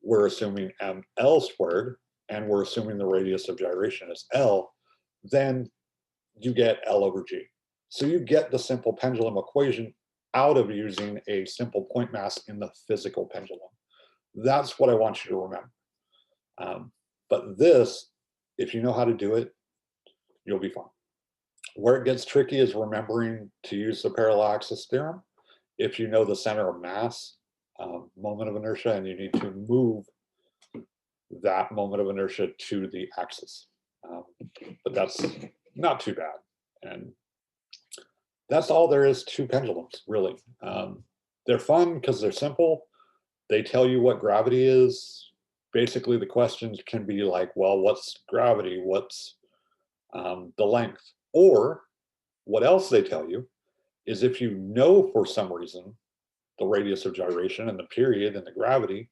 we're assuming ml squared, and we're assuming the radius of gyration is L, then you get L over G. So you get the simple pendulum equation out of using a simple point mass in the physical pendulum. That's what I want you to remember. But this, if you know how to do it, you'll be fine. Where it gets tricky is remembering to use the parallel axis theorem. If you know the center of mass, moment of inertia, and you need to move that moment of inertia to the axis. But that's not too bad. And that's all there is to pendulums, really. They're fun because they're simple. They tell you what gravity is. Basically, the questions can be like, well, what's gravity? What's the length? Or what else they tell you is if you know for some reason the radius of gyration and the period and the gravity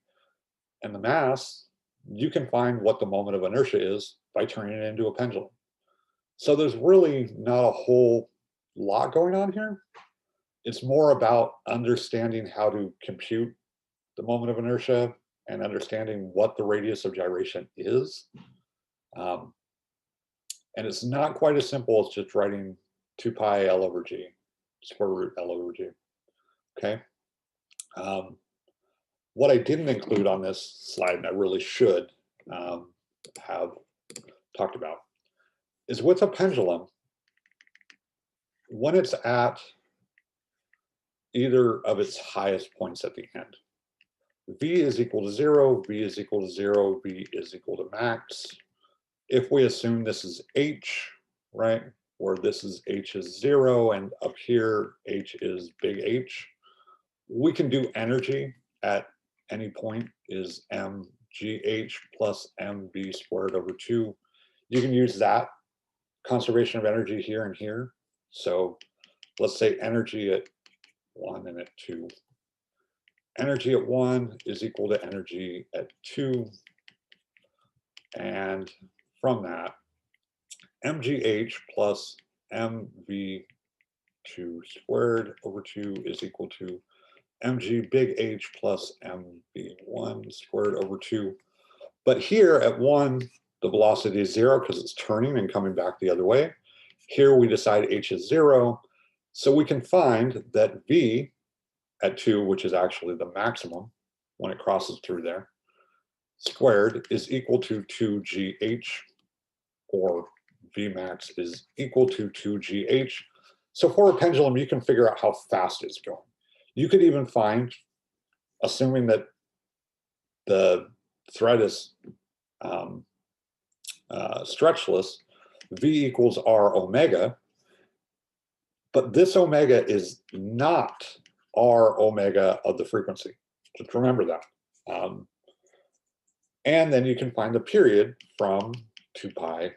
and the mass, you can find what the moment of inertia is by turning it into a pendulum. So there's really not a whole lot going on here. It's more about understanding how to compute the moment of inertia and understanding what the radius of gyration is. And it's not quite as simple as just writing 2 pi L over G, square root L over G, okay? What I didn't include on this slide, and I really should have talked about, is with a pendulum, when it's at either of its highest points at the end, V is equal to 0, V is equal to 0, V is equal to max. If we assume this is H, right, where this is H is 0, and up here H is big H, we can do energy at any point is mgh plus mv squared over 2. You can use that conservation of energy here and here. So let's say energy at 1 and at 2. Energy at 1 is equal to energy at 2. And from that, mgh plus mv2 squared over 2 is equal to mg big H plus mv1 squared over 2. But here at 1, the velocity is 0 because it's turning and coming back the other way. Here we decide H is 0. So we can find that V at 2, which is actually the maximum when it crosses through there, squared is equal to 2gh, or Vmax is equal to 2gh. So for a pendulum, you can figure out how fast it's going. You could even find, assuming that the thread is stretchless, V equals R omega, but this omega is not R omega of the frequency. Just remember that. And then you can find the period from 2 pi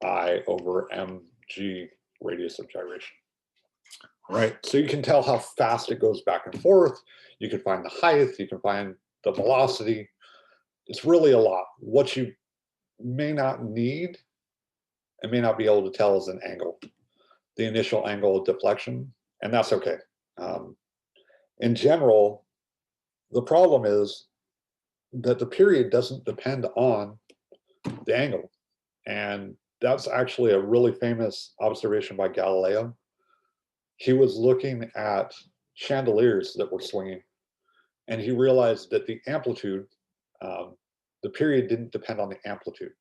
I over mg radius of gyration. Right, so you can tell how fast it goes back and forth. You can find the height, you can find the velocity. It's really a lot. What you may not need and may not be able to tell is an angle, the initial angle of deflection, and that's okay. In general, the problem is that the period doesn't depend on the angle. And that's actually a really famous observation by Galileo. He was looking at chandeliers that were swinging, and he realized that the amplitude, the period didn't depend on the amplitude.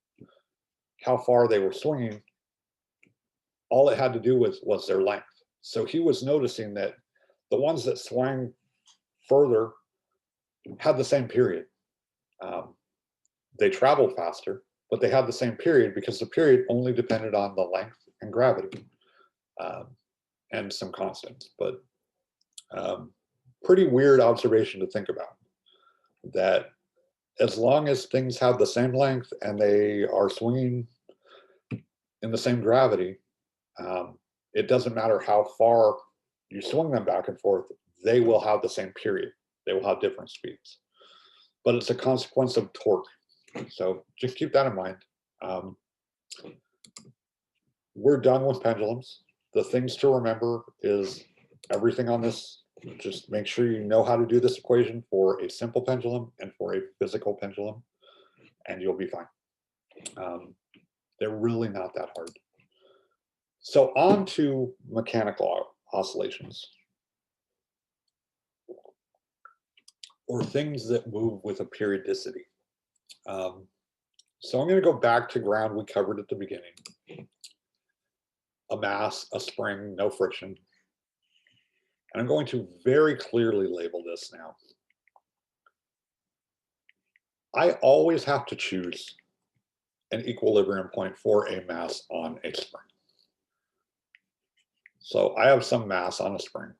How far they were swinging, all it had to do was their length. So he was noticing that the ones that swung further had the same period. They traveled faster, but they had the same period because the period only depended on the length and gravity, and some constants. But pretty weird observation to think about, that as long as things have the same length and they are swinging in the same gravity, it doesn't matter how far you swing them back and forth, they will have the same period. They will have different speeds. But it's a consequence of torque. So just keep that in mind. We're done with pendulums. The things to remember is everything on this. Just make sure you know how to do this equation for a simple pendulum and for a physical pendulum, and you'll be fine. They're really not that hard. So on to mechanical oscillations, or things that move with a periodicity. So I'm going to go back to ground we covered at the beginning. A mass, a spring, no friction. And I'm going to very clearly label this now. I always have to choose an equilibrium point for a mass on a spring. So I have some mass on a spring.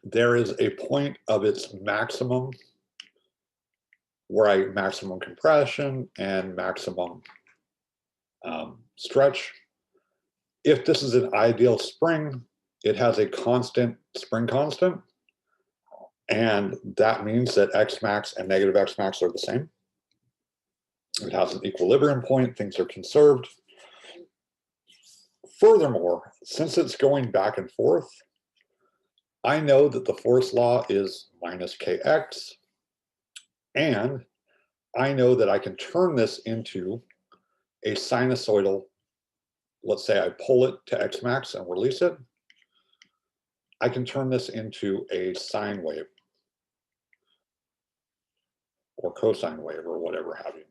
There is a point of its maximum where I maximum compression and maximum stretch. If this is an ideal spring, it has a constant spring constant, and that means that X max and negative X max are the same. It has an equilibrium point, things are conserved. Furthermore, since it's going back and forth, I know that the force law is minus kx, and I know that I can turn this into a sinusoidal. Let's say I pull it to X max and release it. I can turn this into a sine wave or cosine wave or whatever have you.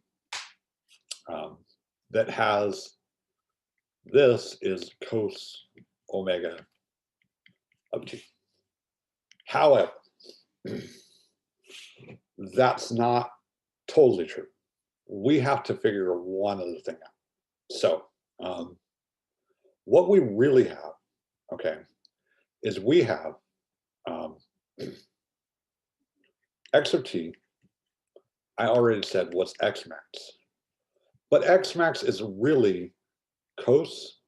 That has, this is cos omega of t. However, that's not totally true. We have to figure one other thing out. So what we really have, okay, is we have x of t, I already said what's x max. But x max is really cos,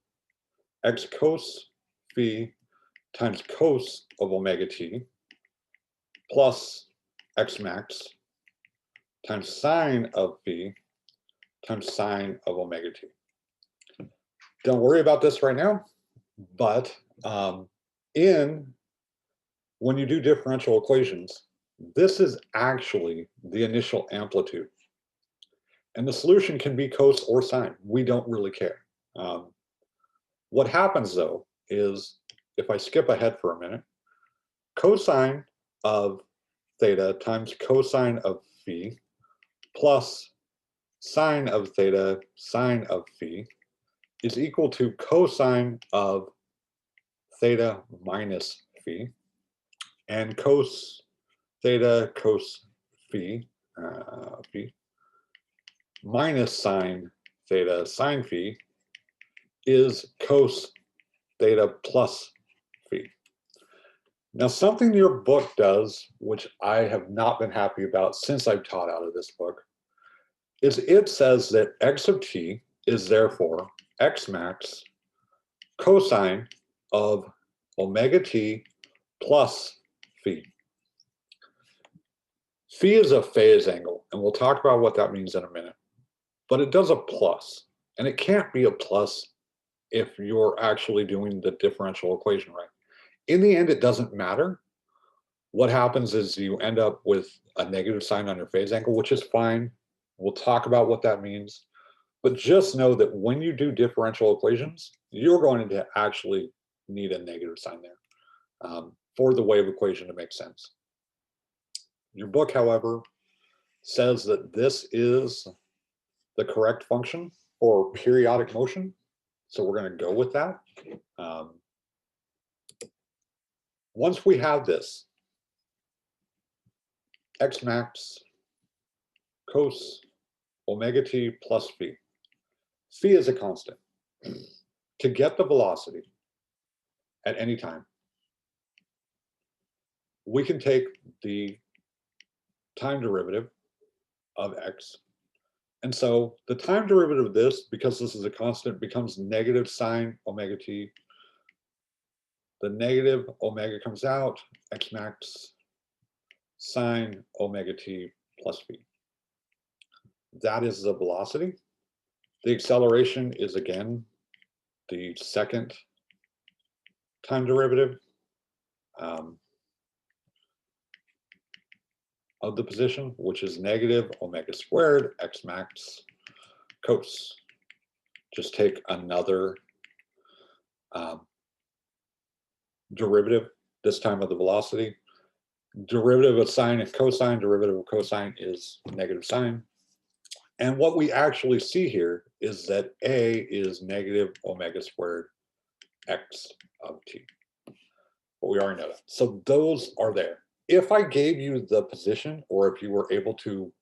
x cos phi times cos of omega t plus x max times sine of phi times sine of omega t. Don't worry about this right now, but when you do differential equations, this is actually the initial amplitude. And the solution can be cos or sine. We don't really care. What happens though is, if I skip ahead for a minute, cosine of theta times cosine of phi plus sine of theta sine of phi is equal to cosine of theta minus phi, and cos theta cos phi, phi minus sine theta sine phi is cos theta plus phi. Now, something your book does, which I have not been happy about since I've taught out of this book, is it says that x of t is therefore x max cosine of omega t plus phi. Phi is a phase angle, and we'll talk about what that means in a minute. But it does a plus, and it can't be a plus if you're actually doing the differential equation right. In the end, it doesn't matter. What happens is you end up with a negative sign on your phase angle, which is fine. We'll talk about what that means. But just know that when you do differential equations, you're going to actually need a negative sign there for the wave equation to make sense. Your book, however, says that this is the correct function for periodic motion. So we're going to go with that. Once we have this, x max cos omega t plus phi. Phi is a constant. To get the velocity at any time, we can take the time derivative of x. And so the time derivative of this, because this is a constant, becomes negative sine omega t. The negative omega comes out, x max sine omega t plus phi. That is the velocity. The acceleration is, again, the second time derivative of the position, which is negative omega squared x max cos. Just take another derivative, this time of the velocity. Derivative of sine and cosine, derivative of cosine is negative sine. And what we actually see here is that A is negative omega squared x of t. But we already know that. So those are there. If I gave you the position, or if you were able to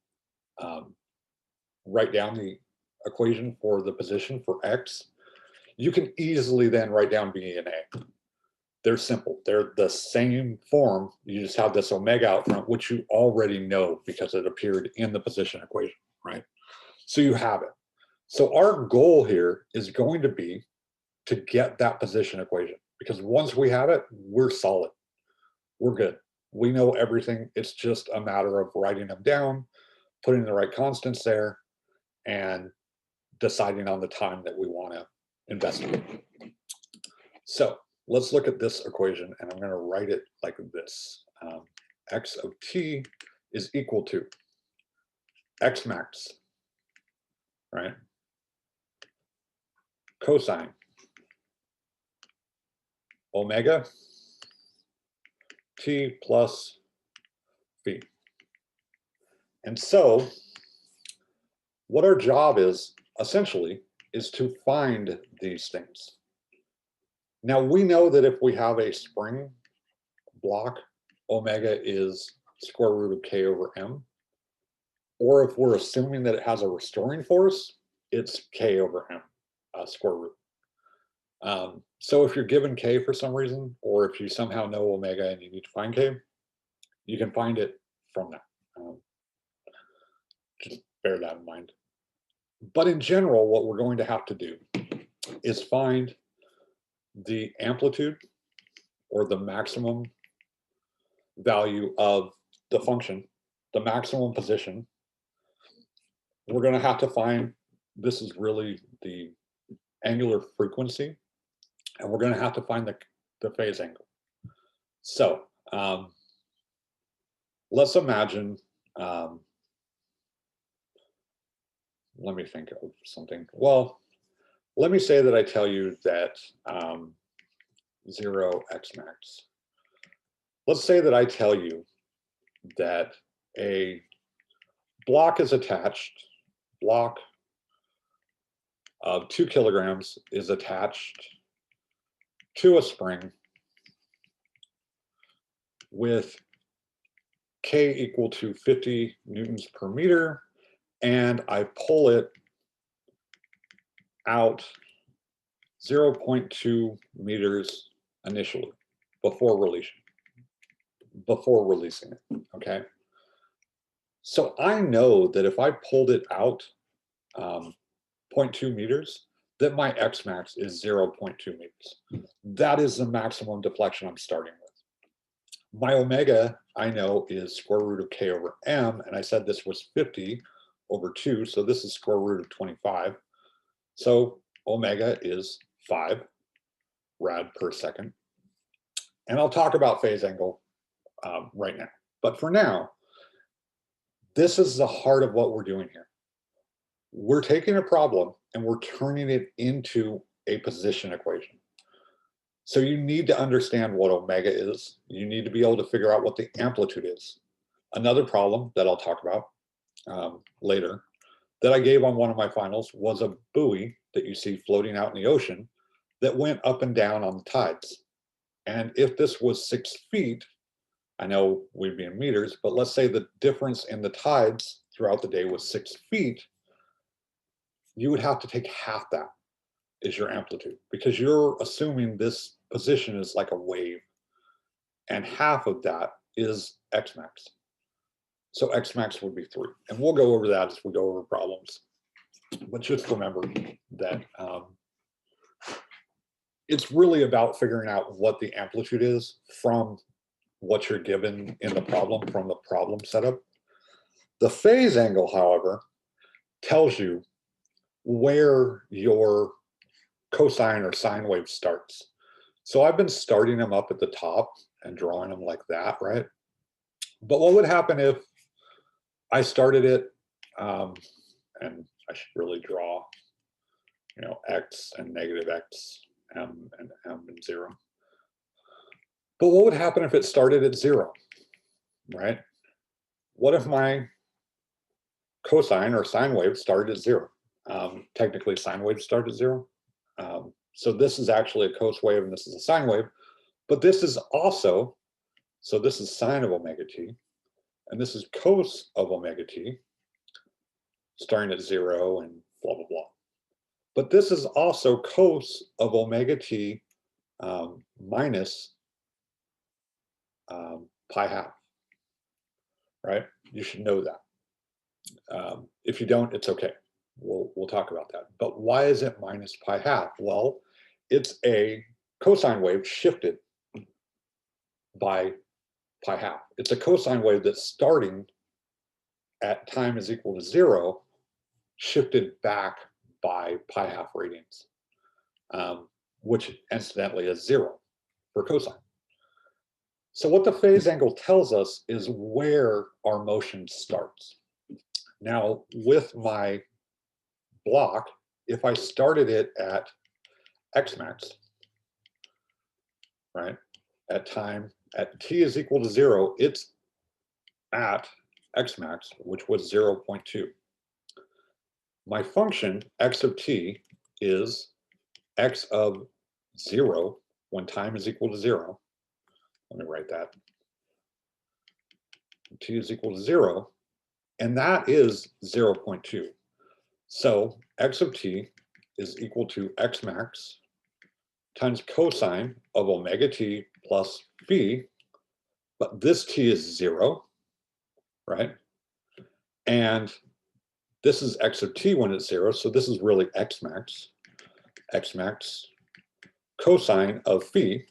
write down the equation for the position for x, you can easily then write down B and A. They're simple. They're the same form. You just have this omega out front, which you already know because it appeared in the position equation, right? So you have it. So our goal here is going to be to get that position equation, because once we have it, we're solid. We're good. We know everything. It's just a matter of writing them down, putting the right constants there, and deciding on the time that we want to investigate. So let's look at this equation, and I'm going to write it like this. X of t is equal to x max, right? Cosine omega t plus phi. And so what our job is, essentially, is to find these things. Now, we know that if we have a spring block, omega is square root of k over m. Or if we're assuming that it has a restoring force, it's k over m, square root. So if you're given k for some reason, or if you somehow know omega and you need to find k, you can find it from that. Just bear that in mind. But in general, what we're going to have to do is find the amplitude, or the maximum value of the function, the maximum position. We're going to have to find, this is really the angular frequency, and we're going to have to find the phase angle. So let's imagine, let me think of something. Well, let me say that I tell you that 0 x max. Let's say that I tell you that a block is attached, block of 2 kilograms is attached to a spring with K equal to 50 newtons per meter, and I pull it out 0.2 meters initially before releasing it, okay? So I know that if I pulled it out 0.2 meters, that my X max is 0.2 meters. That is the maximum deflection I'm starting with. My omega, I know, is square root of k over m, and I said this was 50 over 2, so this is square root of 25. So omega is 5 rad per second. And I'll talk about phase angle right now. But for now, this is the heart of what we're doing here. we're taking a problem and we're turning it into a position equation. So you need to understand what omega is. You need to be able to figure out what the amplitude is. Another problem that I'll talk about later that I gave on one of my finals was a buoy that you see floating out in the ocean that went up and down on the tides. And if this was 6 feet, I know we'd be in meters, but let's say the difference in the tides throughout the day was 6 feet, you would have to take half that is your amplitude, because you're assuming this position is like a wave, and half of that is x max. So x max would be 3. And we'll go over that as we go over problems. But just remember that it's really about figuring out what the amplitude is from what you're given in the problem, from the problem setup. The phase angle, however, tells you where your cosine or sine wave starts. So I've been starting them up at the top and drawing them like that, right? But what would happen if I started it, and I should really draw, x and negative x, m and m and 0. But what would happen if it started at 0, right? What if my cosine or sine wave started at 0? Technically, sine waves start at 0. So this is actually a cos wave and this is a sine wave, but this is also, so this is sine of omega t, and this is cos of omega t, starting at 0 and blah, blah, blah. But this is also cos of omega t minus pi half, right? You should know that. If you don't, it's okay. We'll talk about that. But why is it minus pi half? Well, it's a cosine wave shifted by pi half. It's a cosine wave that's starting at time is equal to 0, shifted back by pi half radians, which incidentally is 0 for cosine. So what the phase angle tells us is where our motion starts. Now, with my block, if I started it at x max, right, at time, at t is equal to 0, it's at x max, which was 0.2. My function, x of t, is x of 0 when time is equal to 0. Let me write that. T is equal to 0, and that is 0.2. So x of t is equal to x max times cosine of omega t plus phi, but this t is 0, right? And this is x of t when it's 0, so this is really x max cosine of phi.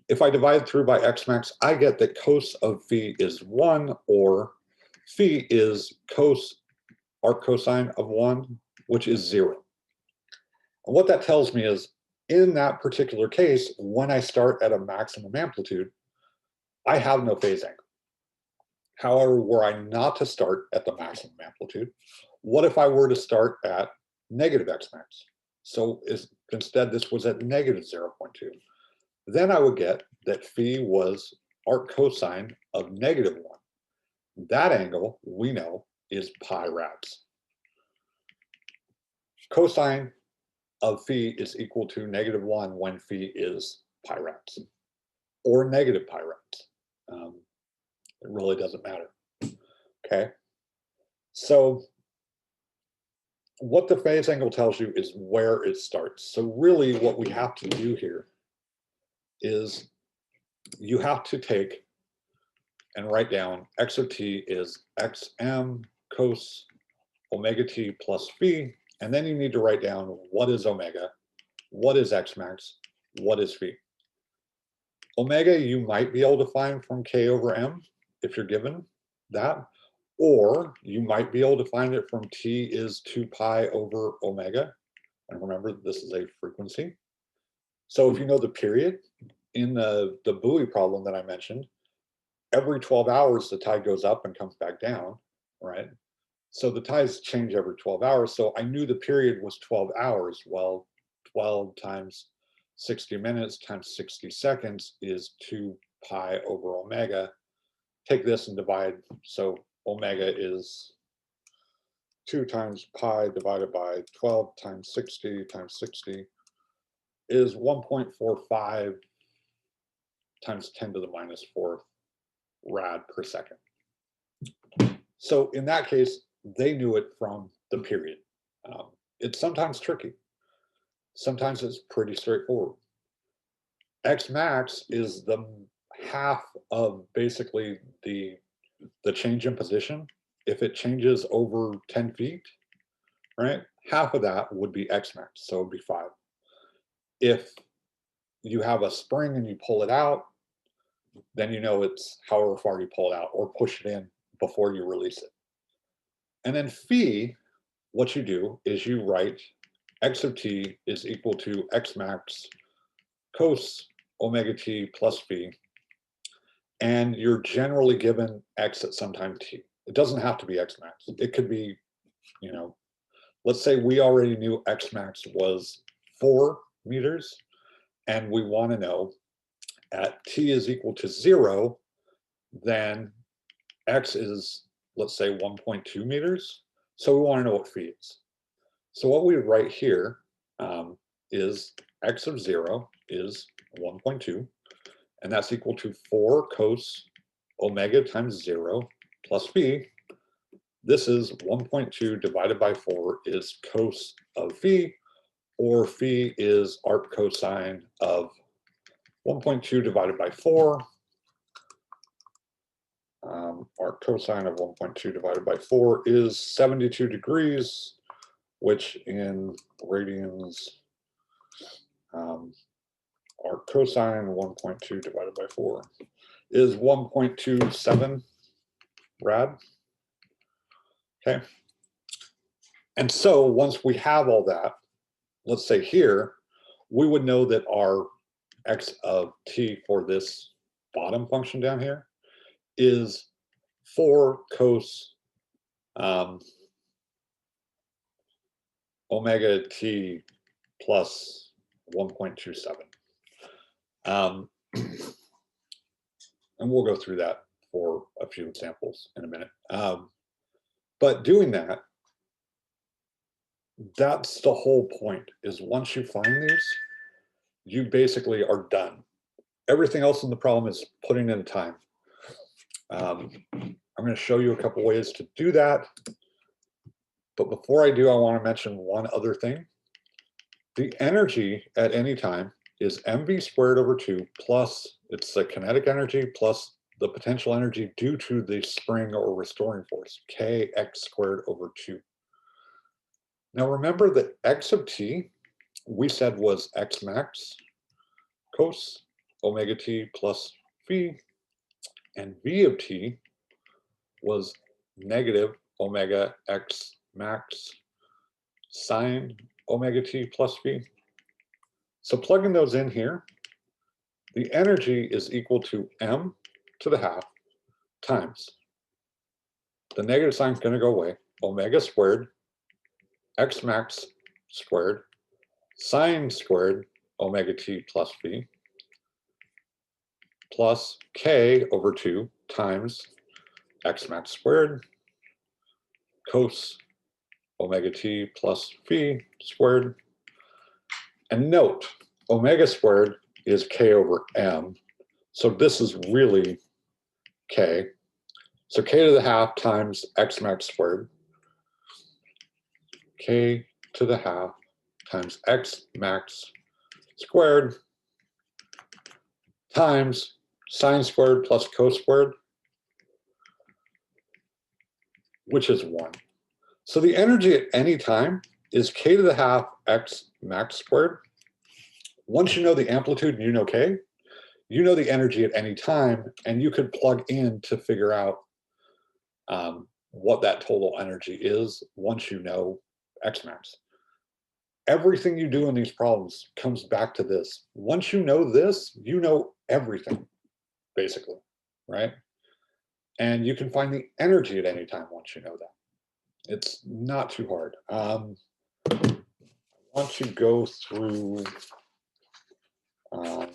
If I divide through by x max, I get that cos of phi is 1, or phi is cos arc cosine of 1, which is 0. And what that tells me is, in that particular case, when I start at a maximum amplitude, I have no phase angle. However, were I not to start at the maximum amplitude, what if I were to start at negative x max? So instead, this was at negative 0.2. Then I would get that phi was arc cosine of negative 1. That angle, we know, is pi rads. Cosine of phi is equal to negative 1 when phi is pi rads, or negative pi rads. It really doesn't matter. Okay. So what the phase angle tells you is where it starts. So really what we have to do here is you have to take and write down x of t is xm cos omega t plus phi, and then you need to write down what is omega, what is x max, what is phi. Omega you might be able to find from k over m if you're given that, or you might be able to find it from t is 2 pi over omega. And remember, this is a frequency. So if you know the period in the buoy problem that I mentioned, every 12 hours the tide goes up and comes back down, right? So the tides change every 12 hours. So I knew the period was 12 hours. Well, 12 times 60 minutes times 60 seconds is 2 pi over omega. Take this and divide. So omega is 2 times pi divided by 12 times 60 is 1.45 times 10 to the minus 4th rad per second. So in that case, they knew it from the period. It's sometimes tricky. Sometimes it's pretty straightforward. X max is the half of basically the change in position. If it changes over 10 feet, right, half of that would be X max, so it would be 5. If you have a spring and you pull it out, then you know it's however far you pull it out or push it in before you release it. And then phi, what you do is you write x of t is equal to x max cos omega t plus phi, and you're generally given x at some time t. It doesn't have to be x max. It could be, you know, let's say we already knew x max was 4 meters, and we want to know at t is equal to 0, then x is, let's say, 1.2 meters. So we want to know what phi is. So what we write here is x of 0 is 1.2, and that's equal to 4 cos omega times 0 plus phi. This is 1.2 divided by 4 is cos of phi, or phi is arc cosine of 1.2 divided by 4. Arc cosine of 1.2 divided by 4 is 72 degrees, which in radians, arc cosine 1.2 divided by 4 is 1.27 rad. Okay. And so once we have all that, let's say here, we would know that our x of t for this bottom function down here is 4 cos omega t plus 1.27. And we'll go through that for a few examples in a minute. But doing that, that's the whole point, is once you find these, you basically are done. Everything else in the problem is putting in time. I'm going to show you a couple ways to do that. But before I do, I want to mention one other thing. The energy at any time is mv squared over 2 plus, it's the kinetic energy plus the potential energy due to the spring or restoring force, kx squared over 2. Now remember that x of t, we said was x max cos omega t plus phi, and v of t was negative omega x max sine omega t plus phi. So plugging those in here, the energy is equal to m to the half times, the negative sign is going to go away, omega squared x max squared sine squared omega t plus phi plus k over 2 times x max squared cos omega t plus phi squared. And note, omega squared is k over m, so this is really k. So k to the half times x max squared, k to the half times x max squared times sine squared plus cos squared, which is 1. So the energy at any time is k to the half x max squared. Once you know the amplitude and you know k, you know the energy at any time, and you could plug in to figure out what that total energy is once you know x max. Everything you do in these problems comes back to this. Once you know this, you know everything, basically, right? And you can find the energy at any time once you know that. It's not too hard. I want to go through um,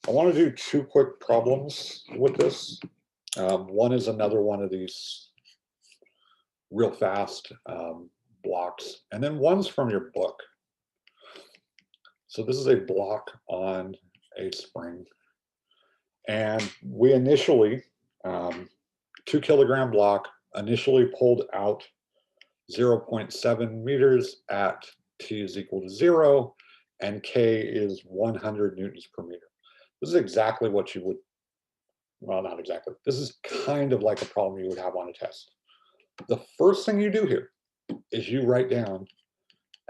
I want to do two quick problems with this. One is another one of these real fast blocks, and then one's from your book. So this is a block on a spring, and we initially 2 kilogram block initially pulled out 0.7 meters at t is equal to 0, and k is 100 newtons per meter. This is exactly what you would, well, not exactly. This is kind of like a problem you would have on a test. The first thing you do here is you write down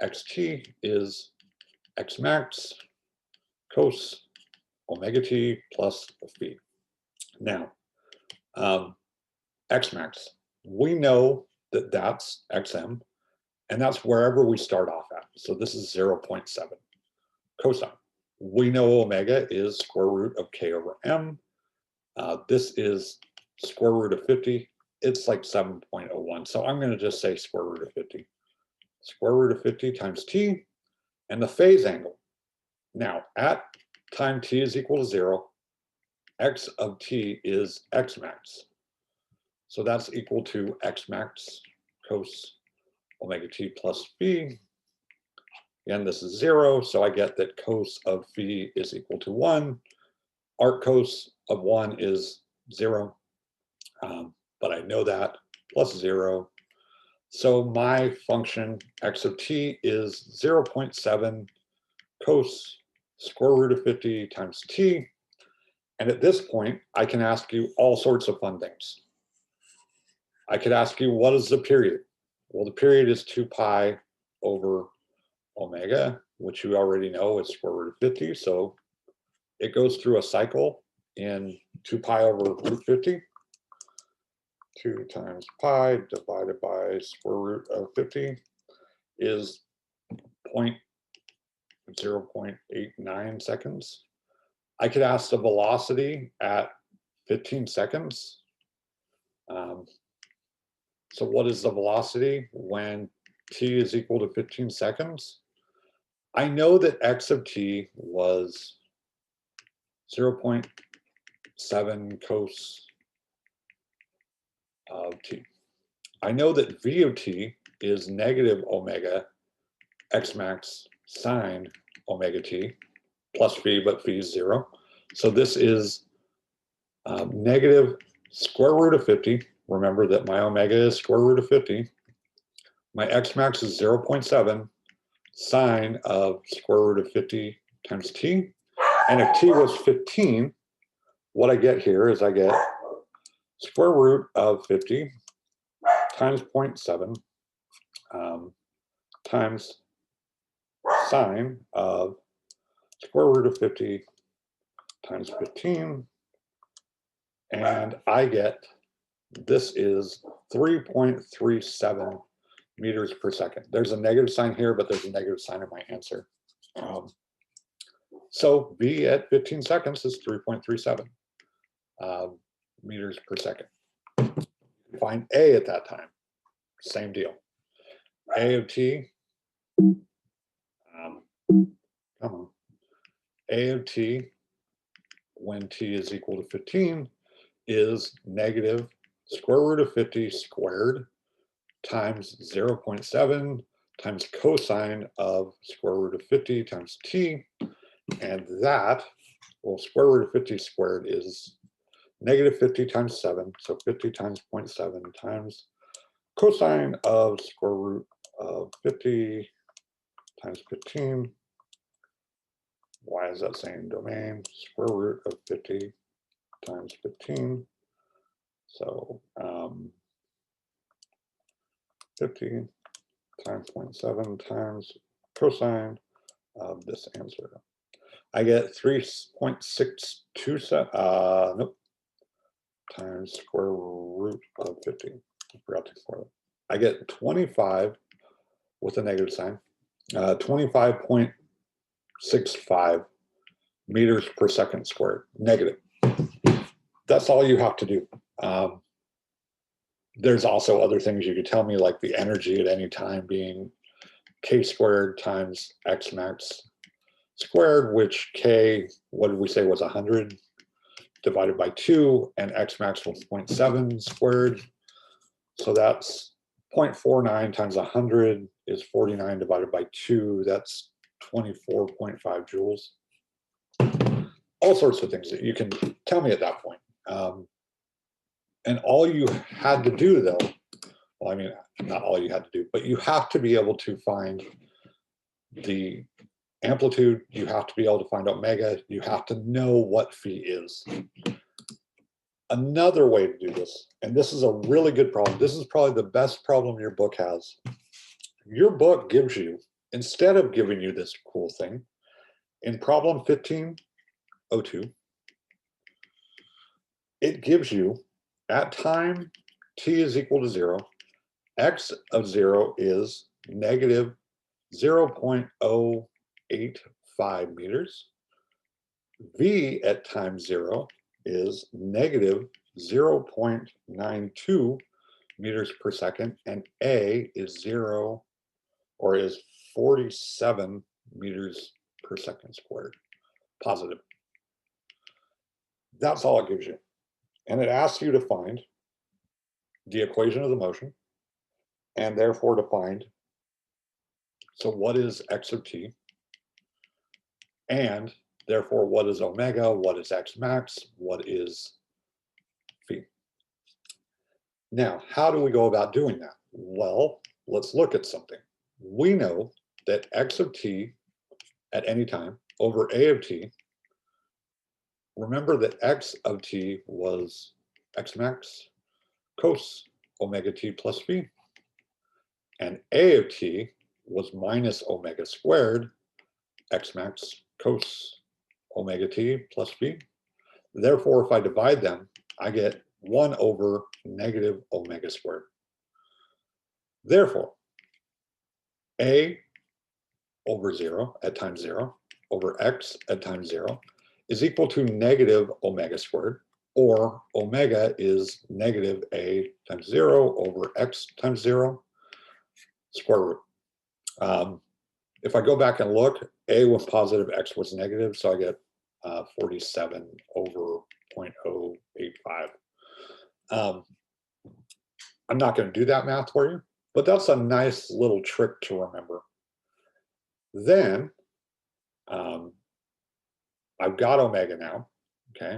xt is x max cos omega t plus phi. Now, x max, we know that that's xm, and that's wherever we start off at. So this is 0.7. Cosine, we know omega is square root of k over m. This is square root of 50. It's like 7.01. So I'm going to just say square root of 50. Square root of 50 times t, and the phase angle. Now, at time t is equal to 0, x of t is x max. So that's equal to x max cos omega t plus phi. Again, this is 0, so I get that cos of phi is equal to 1. Arc cos of 1 is 0, but I know that, plus 0. So my function x of t is 0.7 cos square root of 50 times t. And at this point, I can ask you all sorts of fun things. I could ask you, what is the period? Well, the period is 2 pi over omega, which you already know is square root of 50. So it goes through a cycle in 2 pi over root 50. 2 times pi divided by square root of 50 is 0.89 seconds. I could ask the velocity at 15 seconds. So what is the velocity when t is equal to 15 seconds? I know that x of t was 0.7 cos of t. I know that v of t is negative omega x max sine omega t plus phi, but phi is 0. So this is negative square root of 50. Remember that my omega is square root of 50. My x max is 0.7 sine of square root of 50 times t. And if t was 15, what I get here is I get square root of 50 times 0.7 times sine of square root of 50 times 15. And I get, this is 3.37 meters per second. There's a negative sign here, but there's a negative sign in my answer. So v at 15 seconds is 3.37 meters per second. Find a at that time. Same deal. A of t, come on. A of t when t is equal to 15 is negative square root of 50 squared times 0.7 times cosine of square root of 50 times t. And that, well, square root of 50 squared is negative 50 times 7. So 50 times 0.7 times cosine of square root of 50 times 15. Why is that saying domain? Square root of 50 times 15. So 50 times 0.7 times cosine of this answer. I get 3.627, nope, times square root of 50. I forgot to explore that. I get 25 with a negative sign, 25.65 meters per second squared, negative. that's all you have to do. There's also other things you could tell me, like the energy at any time being k squared times x max squared, which k, what did we say was 100 divided by 2, and x max was 0.7 squared. So that's 0.49 times 100 is 49 divided by 2. That's 24.5 joules. All sorts of things that you can tell me at that point. And all you had to do, though, well, I mean, not all you had to do, but you have to be able to find the amplitude, you have to be able to find omega, you have to know what phi is. Another way to do this, and this is a really good problem, this is probably the best problem your book has. Your book gives you, instead of giving you this cool thing, in problem 1502, it gives you, at time t is equal to 0, x of 0 is negative 0.085 meters. V at time 0 is negative 0.92 meters per second, and A is 0 or is 47 meters per second squared, positive. That's all it gives you. And it asks you to find the equation of the motion, and therefore to find, so what is x of t, and therefore what is omega, what is x max, what is phi. Now, how do we go about doing that? Well, let's look at something. We know that x of t at any time over a of t, remember that x of t was x max cos omega t plus phi, and a of t was minus omega squared x max cos omega t plus phi. Therefore, if I divide them, I get 1 over negative omega squared. Therefore, a over 0 at time 0 over x at time 0 is equal to negative omega squared, or omega is negative a times 0 over x times 0 square root. If I go back and look, a was positive, x was negative, so I get 47 over 0.085. I'm not going to do that math for you, but that's a nice little trick to remember. Then I've got omega now, okay?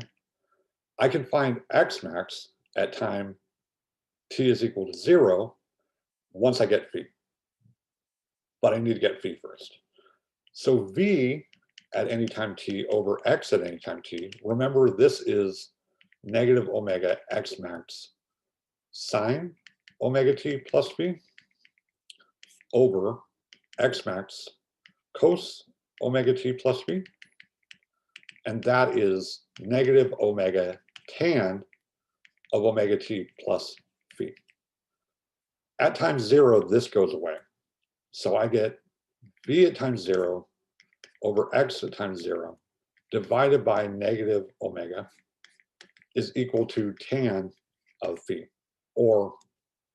I can find x max at time t is equal to 0 once I get phi, but I need to get phi first. So v at any time t over x at any time t, remember this is negative omega x max sine omega t plus phi over x max cos omega t plus phi, and that is negative omega tan of omega t plus phi. At time 0, this goes away. So I get v at time 0 over x at time 0 divided by negative omega is equal to tan of phi, or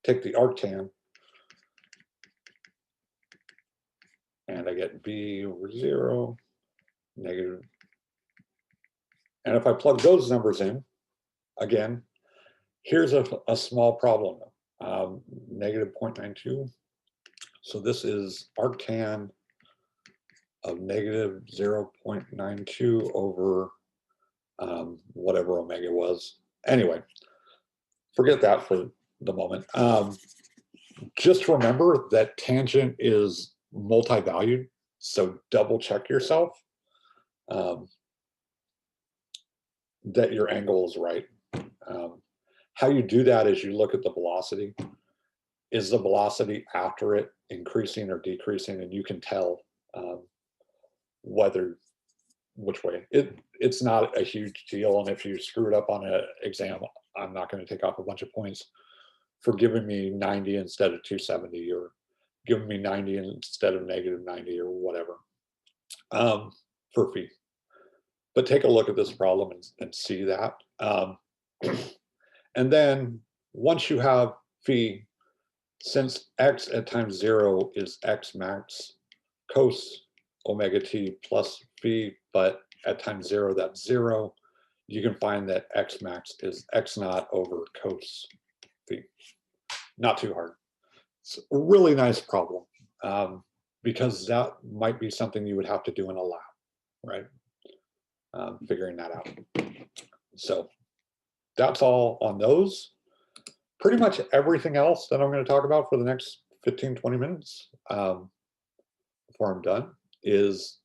take the arctan, and I get v over 0, negative. And if I plug those numbers in, again, here's a small problem, negative 0.92. So this is arctan of negative 0.92 over whatever omega was. Anyway, forget that for the moment. Just remember that tangent is multi-valued, so double check yourself that your angle is right. How you do that is you look at the velocity. Is the velocity after it increasing or decreasing? And you can tell which way. It's not a huge deal, and if you screw it up on an exam, I'm not going to take off a bunch of points for giving me 90 instead of 270, or giving me 90 instead of negative 90, or whatever, for phi. But take a look at this problem and see that. And then once you have phi, since x at time 0 is x max cos omega t plus phi, but at time 0 that's 0, you can find that x max is x naught over cos phi. Not too hard. It's a really nice problem, because that might be something you would have to do in a lab, right? Figuring that out. So that's all on those. Pretty much everything else that I'm going to talk about for the next 15, 20 minutes before I'm done is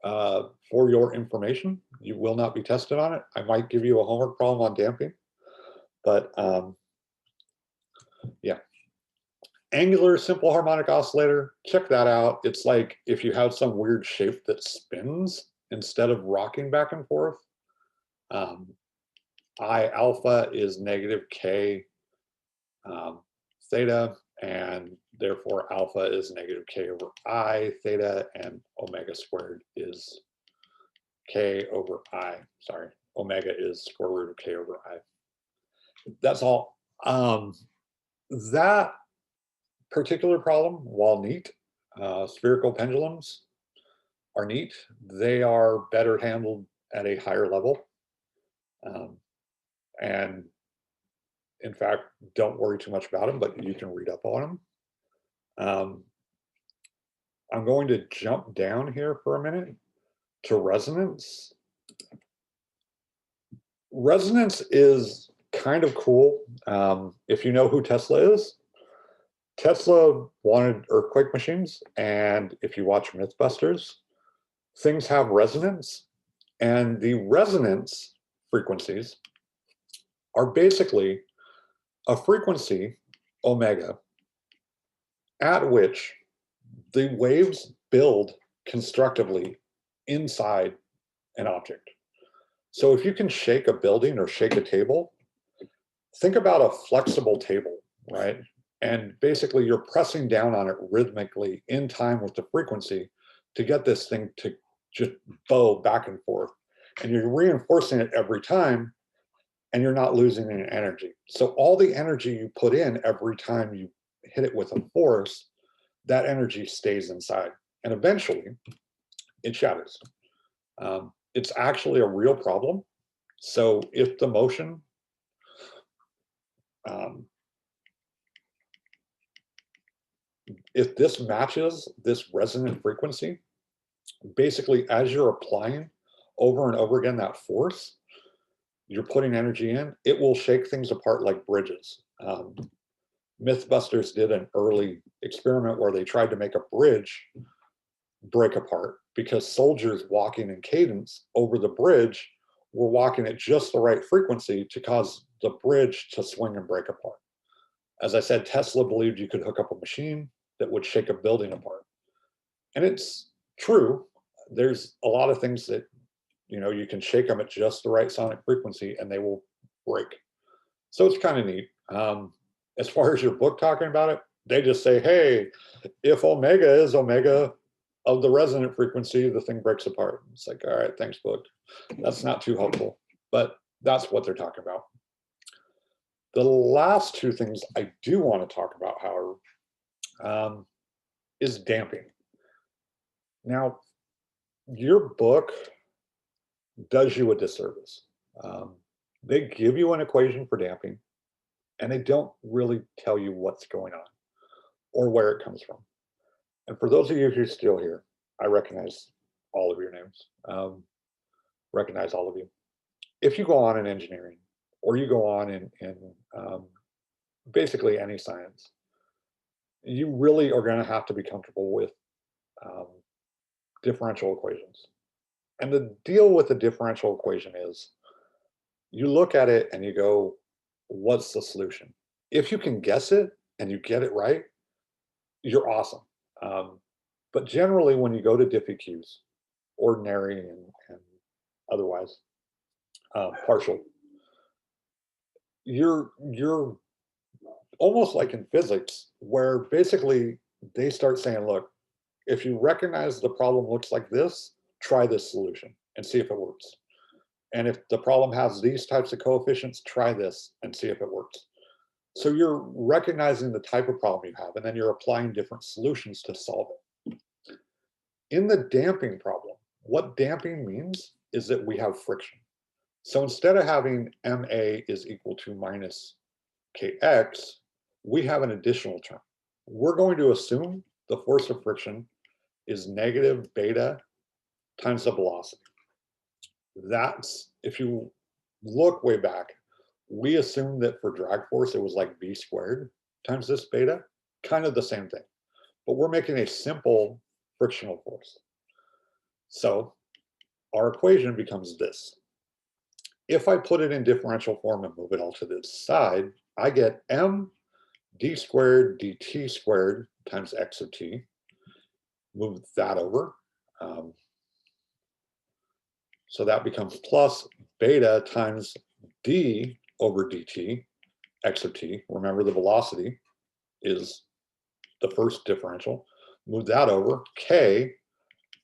for your information. You will not be tested on it. I might give you a homework problem on damping, but yeah. Angular simple harmonic oscillator, check that out. It's like if you have some weird shape that spins instead of rocking back and forth. I alpha is negative k theta, and therefore alpha is negative k over I theta, and omega squared is k over I. Sorry, omega is square root of k over I. That's all. That particular problem, while neat, spherical pendulums are neat. They are better handled at a higher level. And in fact, don't worry too much about them, but you can read up on them. I'm going to jump down here for a minute to resonance. Resonance is kind of cool. If you know who Tesla is, Tesla wanted earthquake machines, and if you watch Mythbusters, things have resonance, and the resonance frequencies are basically a frequency, omega, at which the waves build constructively inside an object. So if you can shake a building or shake a table, think about a flexible table, right? And basically you're pressing down on it rhythmically in time with the frequency to get this thing to just bow back and forth. And you're reinforcing it every time, and you're not losing any energy. So all the energy you put in every time you hit it with a force, that energy stays inside. And eventually it shatters. It's actually a real problem. So if the motion if this matches this resonant frequency, basically as you're applying over and over again that force, you're putting energy in, it will shake things apart like bridges. Mythbusters did an early experiment where they tried to make a bridge break apart because soldiers walking in cadence over the bridge were walking at just the right frequency to cause the bridge to swing and break apart. As I said, Tesla believed you could hook up a machine that would shake a building apart. And it's true. There's a lot of things that, you can shake them at just the right sonic frequency and they will break. So it's kind of neat. As far as your book talking about it, they just say, hey, if omega is omega of the resonant frequency, the thing breaks apart. It's like, all right, thanks, book. That's not too helpful, but that's what they're talking about. The last two things I do want to talk about, however, is damping. Now, your book does you a disservice. They give you an equation for damping, and they don't really tell you what's going on or where it comes from. And for those of you who are still here, I recognize all of your names, recognize all of you. If you go on in engineering, or you go on in basically any science, you really are going to have to be comfortable with differential equations. And the deal with the differential equation is you look at it and you go, what's the solution? If you can guess it and you get it right, you're awesome. But generally, when you go to diffie-qs, ordinary and otherwise, partial, you're almost like in physics, where basically they start saying, look, if you recognize the problem looks like this, try this solution and see if it works. And if the problem has these types of coefficients, try this and see if it works. So you're recognizing the type of problem you have, and then you're applying different solutions to solve it. In the damping problem, what damping means is that we have friction. So instead of having MA is equal to minus KX, we have an additional term. We're going to assume the force of friction is negative beta times the velocity. That's, if you look way back, we assumed that for drag force, it was like V squared times this beta, kind of the same thing. But we're making a simple frictional force. So our equation becomes this. If I put it in differential form and move it all to this side, I get m d squared dt squared times x of t. Move that over. So that becomes plus beta times d over dt, x of t. Remember, the velocity is the first differential. Move that over. K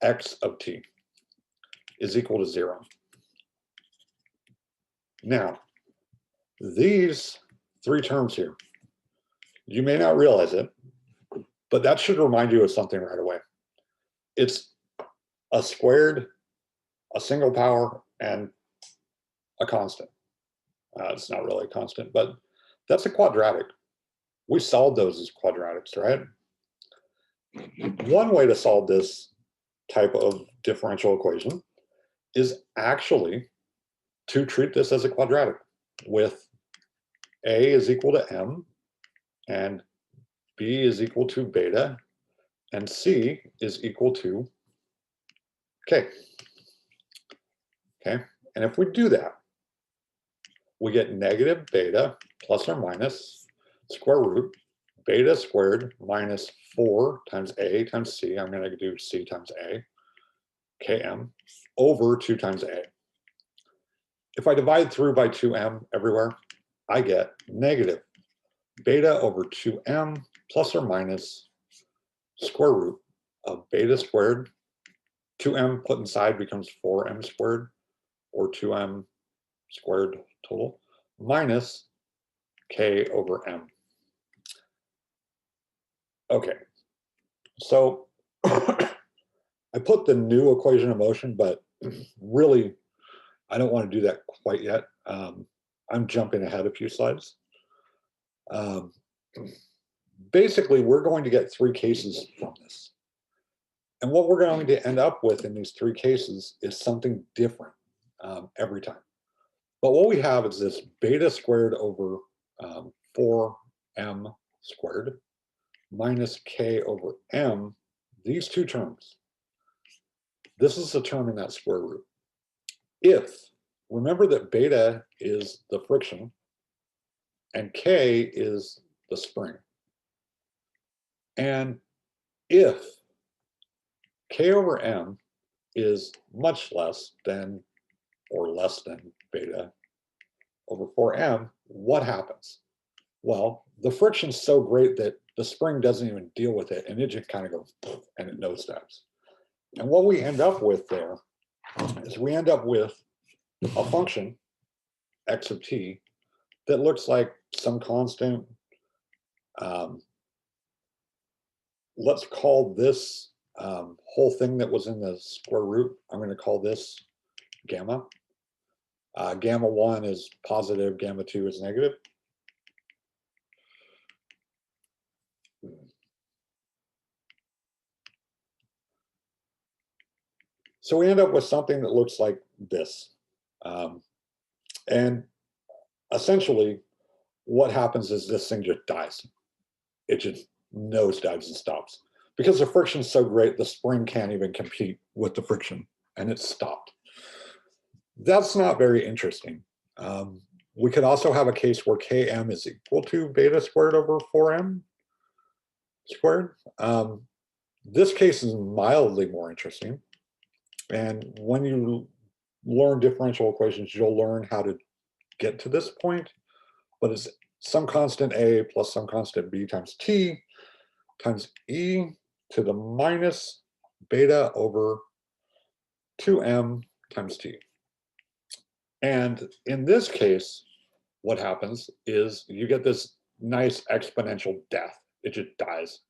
x of t is equal to 0. Now, these three terms here, you may not realize it, but that should remind you of something right away. It's a squared, a single power, and a constant. It's not really a constant, but that's a quadratic. We solved those as quadratics, right? One way to solve this type of differential equation is actually to treat this as a quadratic with A is equal to M and B is equal to beta and C is equal to K. Okay, and if we do that, we get negative beta plus or minus square root beta squared minus 4 times A times C. I'm going to do C times A, Km, over 2 times A. If I divide through by 2m everywhere, I get negative beta over 2m plus or minus square root of beta squared. 2m put inside becomes 4m squared, or 2m squared total, minus k over m. Okay, so I put the new equation in motion, but really, I don't want to do that quite yet. I'm jumping ahead a few slides. Basically, we're going to get 3 cases from this. And what we're going to end up with in these 3 cases is something different every time. But what we have is this beta squared over 4m squared minus k over m, these 2 terms. This is the term in that square root. If, remember that beta is the friction and k is the spring. And if k over m is much less than or less than beta over 4m, what happens? Well, the friction's so great that the spring doesn't even deal with it, and it just kind of goes and it nosedives. And what we end up with there is we end up with a function, x of t, that looks like some constant. Let's call this whole thing that was in the square root, I'm going to call this gamma. Gamma 1 is positive, gamma 2 is negative. So we end up with something that looks like this. And essentially, what happens is this thing just dies. It just nosedives and stops. Because the friction's so great, the spring can't even compete with the friction, and it's stopped. That's not very interesting. We could also have a case where Km is equal to beta squared over 4m squared. This case is mildly more interesting. And when you learn differential equations, you'll learn how to get to this point. But it's some constant a plus some constant b times t times e to the minus beta over 2m times t. And in this case, what happens is you get this nice exponential death. It just dies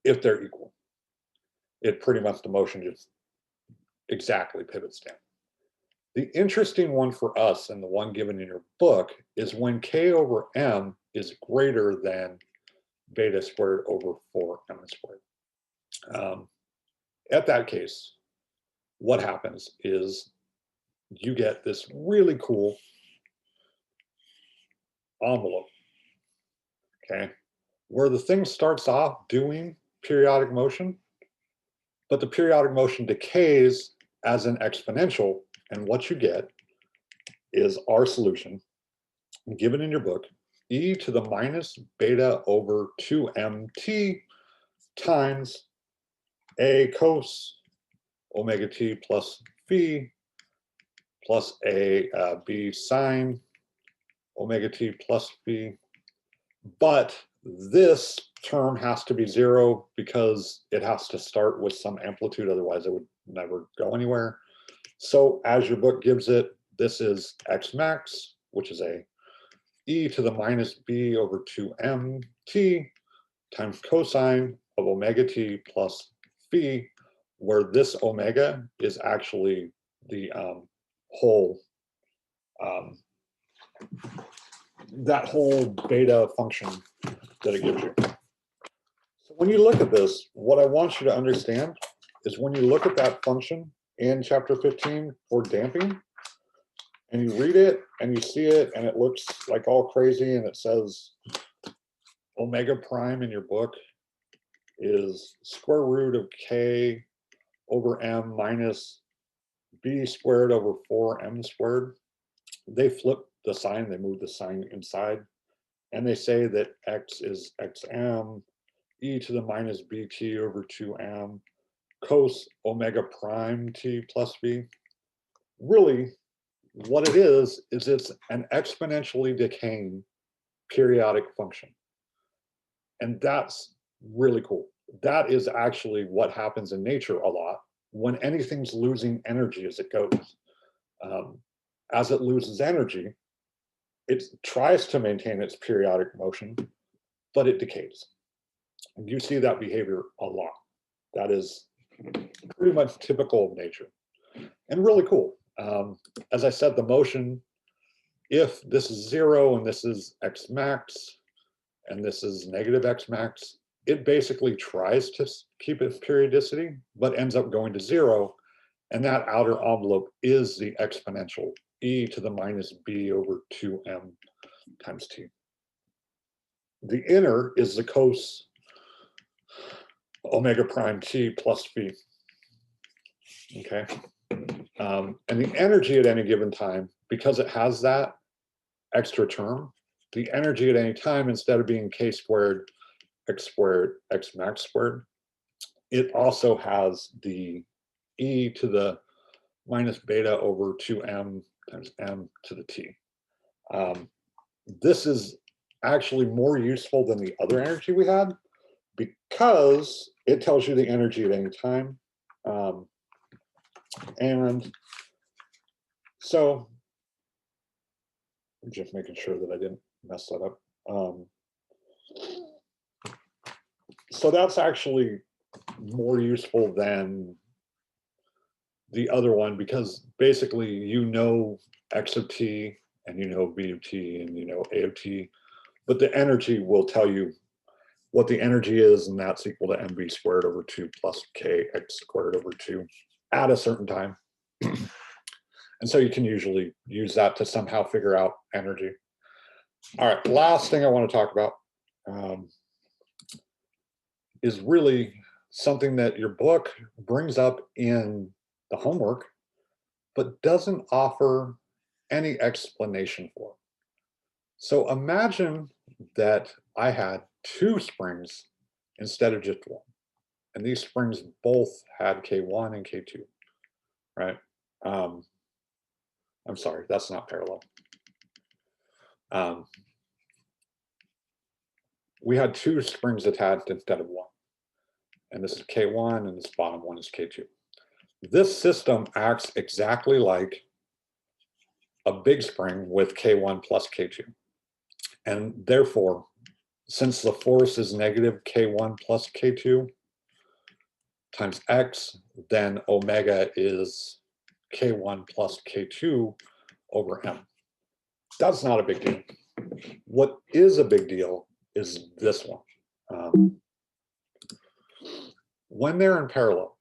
if they're equal. It pretty much, the motion just exactly pivots down. The interesting one for us, and the one given in your book, is when k over m is greater than beta squared over 4m squared. At that case, what happens is you get this really cool envelope, okay, where the thing starts off doing periodic motion, but the periodic motion decays as an exponential, and what you get is our solution, given in your book, e to the minus beta over 2mt times a cos omega t plus phi plus a b sine omega t plus phi. But this term has to be 0 because it has to start with some amplitude, otherwise it would never go anywhere. So as your book gives it, this is x max, which is a e to the minus b over 2mt times cosine of omega t plus phi, where this omega is actually the whole, that whole beta function that it gives you. So when you look at this, what I want you to understand is when you look at that function in chapter 15 for damping, and you read it and you see it and it looks like all crazy and it says omega prime in your book is square root of k over m minus b squared over 4m squared. They flip the sign, they move the sign inside, and they say that x is xm e to the minus bt over 2m cos omega prime t plus b. Really, what it is it's an exponentially decaying periodic function. And that's really cool. That is actually what happens in nature a lot when anything's losing energy as it goes. As it loses energy, it tries to maintain its periodic motion, but it decays. And you see that behavior a lot. That is pretty much typical of nature and really cool. As I said, the motion, if this is 0 and this is x max and this is negative x max, it basically tries to keep its periodicity, but ends up going to 0. And that outer envelope is the exponential e to the minus b over 2m times t. The inner is the cos omega prime t plus phi. Okay. And the energy at any given time, because it has that extra term, the energy at any time, instead of being k squared, x max squared, it also has the e to the minus beta over 2m times m to the t. This is actually more useful than the other energy we had because it tells you the energy at any time. And so I'm just making sure that I didn't mess that up. So that's actually more useful than the other one because basically you know x of t and you know b of t and you know a of t, but the energy will tell you what the energy is, and that's equal to mv squared over 2 plus kx squared over 2 at a certain time. And so you can usually use that to somehow figure out energy. All right, last thing I want to talk about is really something that your book brings up in the homework, but doesn't offer any explanation for. So imagine that I had 2 springs instead of just 1. And these springs both had K1 and K2, right? I'm sorry, that's not parallel. We had 2 springs attached instead of 1. And this is K1 and this bottom one is K2. This system acts exactly like a big spring with K1 plus K2. And therefore, since the force is negative K1 plus K2 times X, then omega is K1 plus K2 over M. That's not a big deal. What is a big deal is this one. When they're in parallel,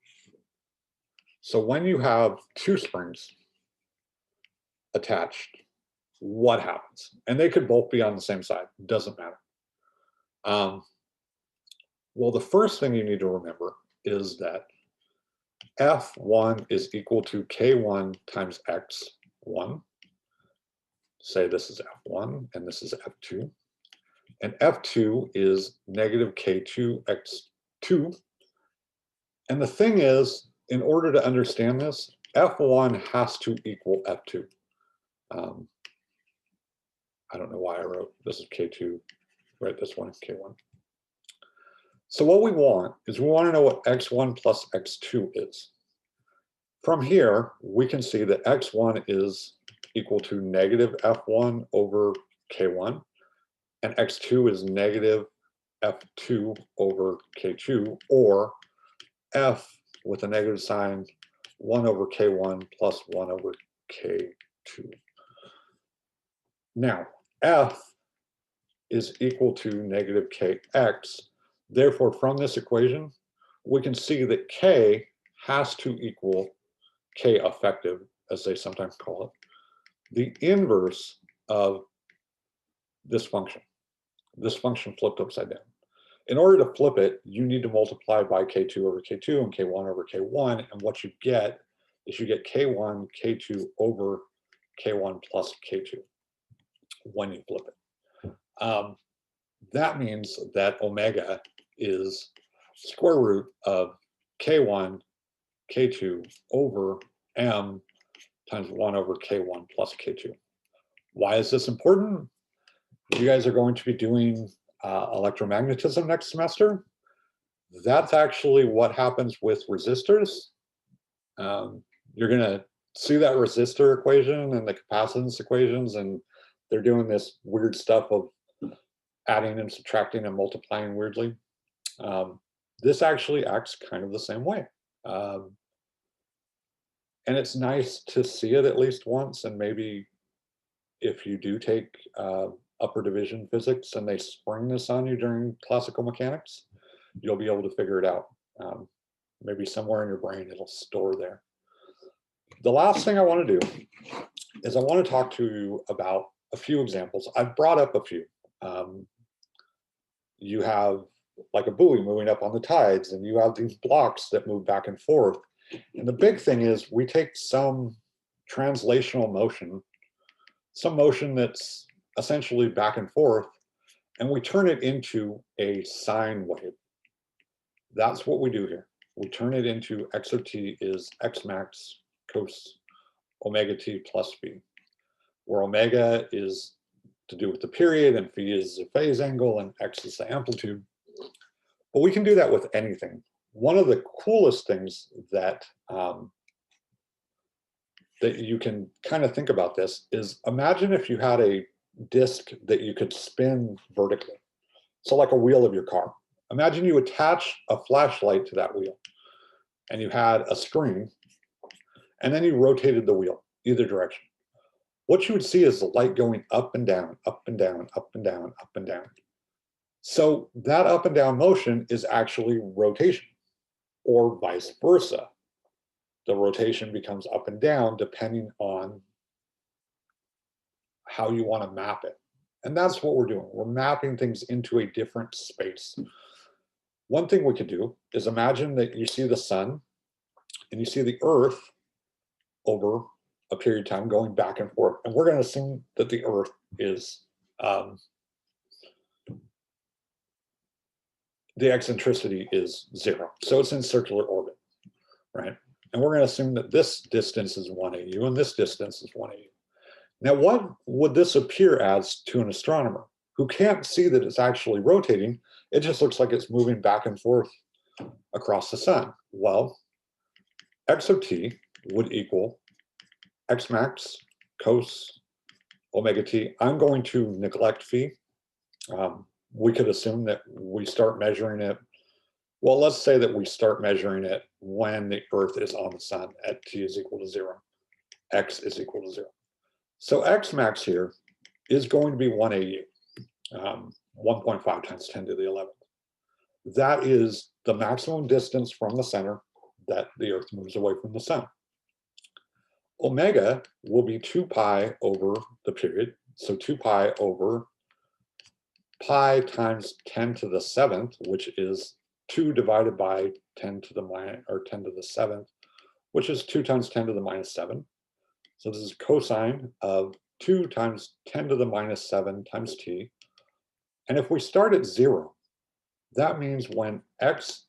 so when you have two springs attached, what happens? And they could both be on the same side, doesn't matter. Well, the first thing you need to remember is that F1 is equal to K1 times X1. Say this is F1 and this is F2. And F2 is negative K2 X2. And the thing is, in order to understand this, F1 has to equal F2. I don't know why I wrote this is K2, right? This one is K1. So what we want is we want to know what X1 plus X2 is. From here, we can see that X1 is equal to negative F1 over K1, and X2 is negative F2 over K2, or F with a negative sign, 1 over K1 plus 1 over K2. Now, F is equal to negative Kx. Therefore, from this equation, we can see that K has to equal K effective, as they sometimes call it, the inverse of this function flipped upside down. In order to flip it, you need to multiply by K2 over K2 and K1 over K1, and what you get is you get K1, K2 over K1 plus K2 when you flip it. That means that omega is square root of K1, K2 over M times 1 over K1 plus K2. Why is this important? You guys are going to be doing electromagnetism next semester. That's actually what happens with resistors. You're going to see that resistor equation and the capacitance equations, and they're doing this weird stuff of adding and subtracting and multiplying weirdly. This actually acts kind of the same way. And it's nice to see it at least once, and maybe if you do take upper division physics and they spring this on you during classical mechanics, you'll be able to figure it out. Maybe somewhere in your brain it'll store there. The last thing I want to do is I want to talk to you about a few examples. I've brought up a few. You have like a buoy moving up on the tides, and you have these blocks that move back and forth. And the big thing is we take some translational motion, some motion that's essentially back and forth, and we turn it into a sine wave. That's what we do here. We turn it into x of t is x max cos omega t plus phi, where omega is to do with the period and phi is the phase angle and x is the amplitude. But we can do that with anything. One of the coolest things that that you can kind of think about this is, imagine if you had a disc that you could spin vertically. So like a wheel of your car. Imagine you attach a flashlight to that wheel and you had a screen, and then you rotated the wheel either direction. What you would see is the light going up and down, up and down, up and down, up and down. So that up and down motion is actually rotation, or vice versa. The rotation becomes up and down depending on how you want to map it. And that's what we're doing. We're mapping things into a different space. One thing we could do is imagine that you see the sun and you see the earth over a period of time going back and forth. And we're going to assume that the earth is the eccentricity is 0. So it's in circular orbit, right? And we're going to assume that this distance is 1 AU and this distance is 1 AU. Now, what would this appear as to an astronomer who can't see that it's actually rotating? It just looks like it's moving back and forth across the sun. Well, x of t would equal x max cos omega t. I'm going to neglect phi. We could assume that we start measuring it. Well, let's say that we start measuring it when the Earth is on the sun at t is equal to 0. X is equal to 0. So x max here is going to be 1 AU, 1.5 times 10 to the 11th. That is the maximum distance from the center that the Earth moves away from the sun. Omega will be 2 pi over the period. So 2 pi over pi times 10 to the 7th, which is 2 divided by 10 to the 7th, which is 2 times 10 to the minus 7. So this is cosine of 2 times 10 to the minus 7 times t. And if we start at 0, that means when x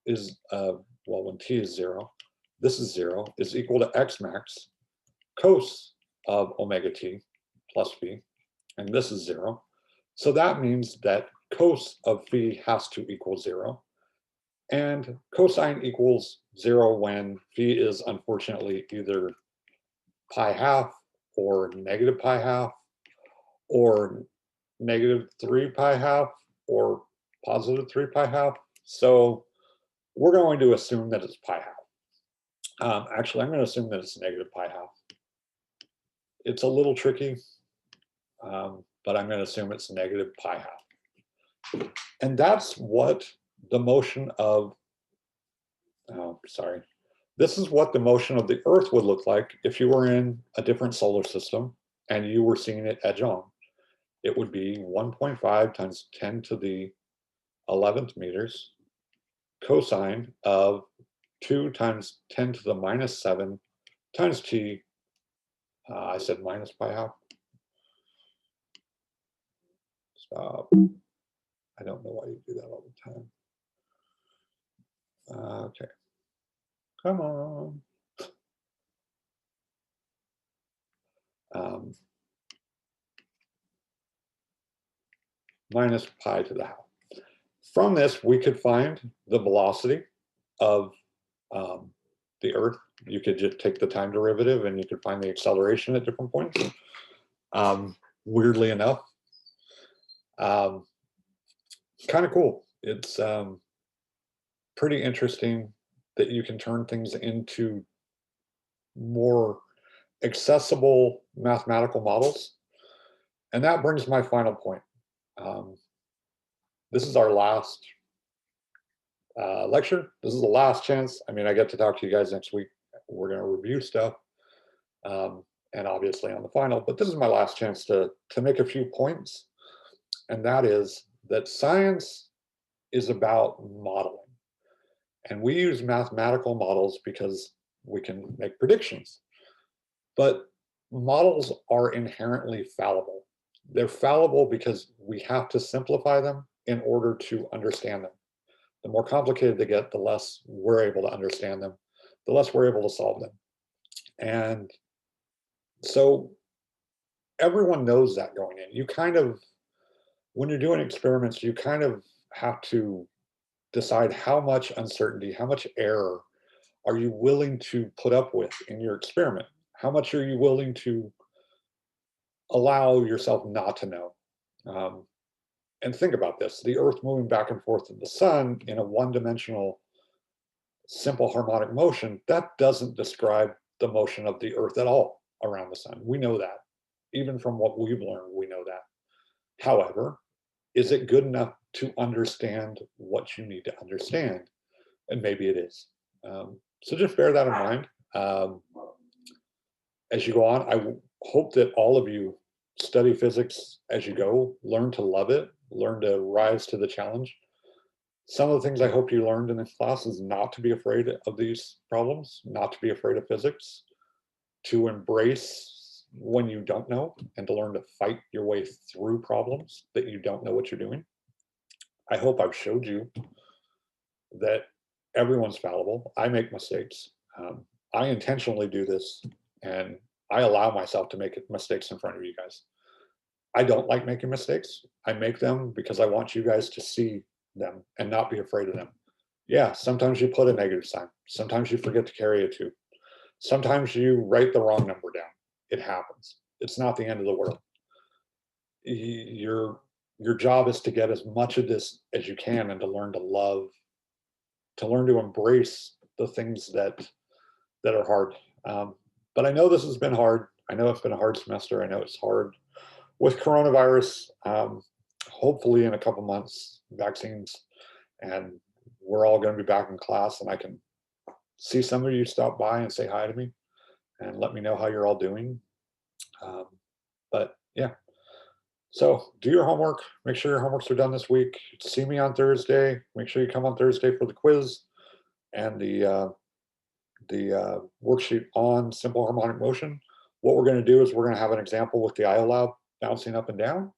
is, when t is 0, this is 0, is equal to x max cos of omega t plus phi, and this is 0. So that means that cos of phi has to equal 0. And cosine equals 0 when phi is unfortunately either pi half or negative pi half or negative 3 pi half or positive 3 pi half. So we're going to assume that it's pi half. Actually, I'm going to assume that it's negative pi half. It's a little tricky, but I'm going to assume it's negative pi half. And that's what the motion of, this is what the motion of the Earth would look like if you were in a different solar system and you were seeing it edge on. It would be 1.5 times 10 to the 11th meters cosine of 2 times 10 to the minus 7 times t. I said minus pi half. Stop. I don't know why you do that all the time. Okay. Come on. Minus pi to the half. From this, we could find the velocity of the Earth. You could just take the time derivative and you could find the acceleration at different points. Weirdly enough, kind of cool. It's pretty interesting that you can turn things into more accessible mathematical models. And that brings my final point. This is our last lecture. This is the last chance. I mean, I get to talk to you guys next week. We're going to review stuff, and obviously on the final, but this is my last chance to make a few points. And that is that science is about modeling. And we use mathematical models because we can make predictions. But models are inherently fallible. They're fallible because we have to simplify them in order to understand them. The more complicated they get, the less we're able to understand them, the less we're able to solve them. And so everyone knows that going in. You kind of, when you're doing experiments, you kind of have to decide how much uncertainty, how much error are you willing to put up with in your experiment? How much are you willing to allow yourself not to know? And think about this, the Earth moving back and forth to the sun in a one-dimensional, simple harmonic motion, that doesn't describe the motion of the Earth at all around the sun. We know that. Even from what we've learned, we know that. However, is it good enough to understand what you need to understand? And maybe it is. So just bear that in mind. As you go on, I hope that all of you study physics as you go, learn to love it, learn to rise to the challenge. Some of the things I hope you learned in this class is not to be afraid of these problems, not to be afraid of physics, to embrace when you don't know, and to learn to fight your way through problems that you don't know what you're doing. I hope I've showed you that everyone's fallible. I make mistakes. I intentionally do this, and I allow myself to make mistakes in front of you guys. I don't like making mistakes. I make them because I want you guys to see them and not be afraid of them. Yeah, sometimes you put a negative sign. Sometimes you forget to carry a 2. Sometimes you write the wrong number down. It happens. It's not the end of the world. Your job is to get as much of this as you can and to learn to love, to learn to embrace the things that are hard. But I know this has been hard. I know it's been a hard semester. I know it's hard with coronavirus. Hopefully, in a couple months, vaccines, and we're all going to be back in class, and I can see some of you stop by and say hi to me and let me know how you're all doing. Um, but yeah, so do your homework. Make sure your homeworks are done this week. See me on Thursday. Make sure you come on Thursday for the quiz and the worksheet on simple harmonic motion. What we're going to do is we're going to have an example with the IOLAB bouncing up and down,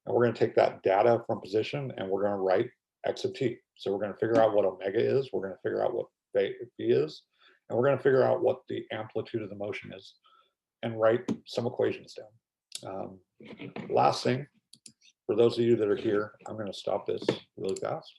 and we're going to take that data from position and we're going to write x of t. So we're going to figure out what omega is. We're going to figure out what phi is, and we're going to figure out what the amplitude of the motion is, and write some equations down. Last thing, for those of you that are here, I'm going to stop this really fast.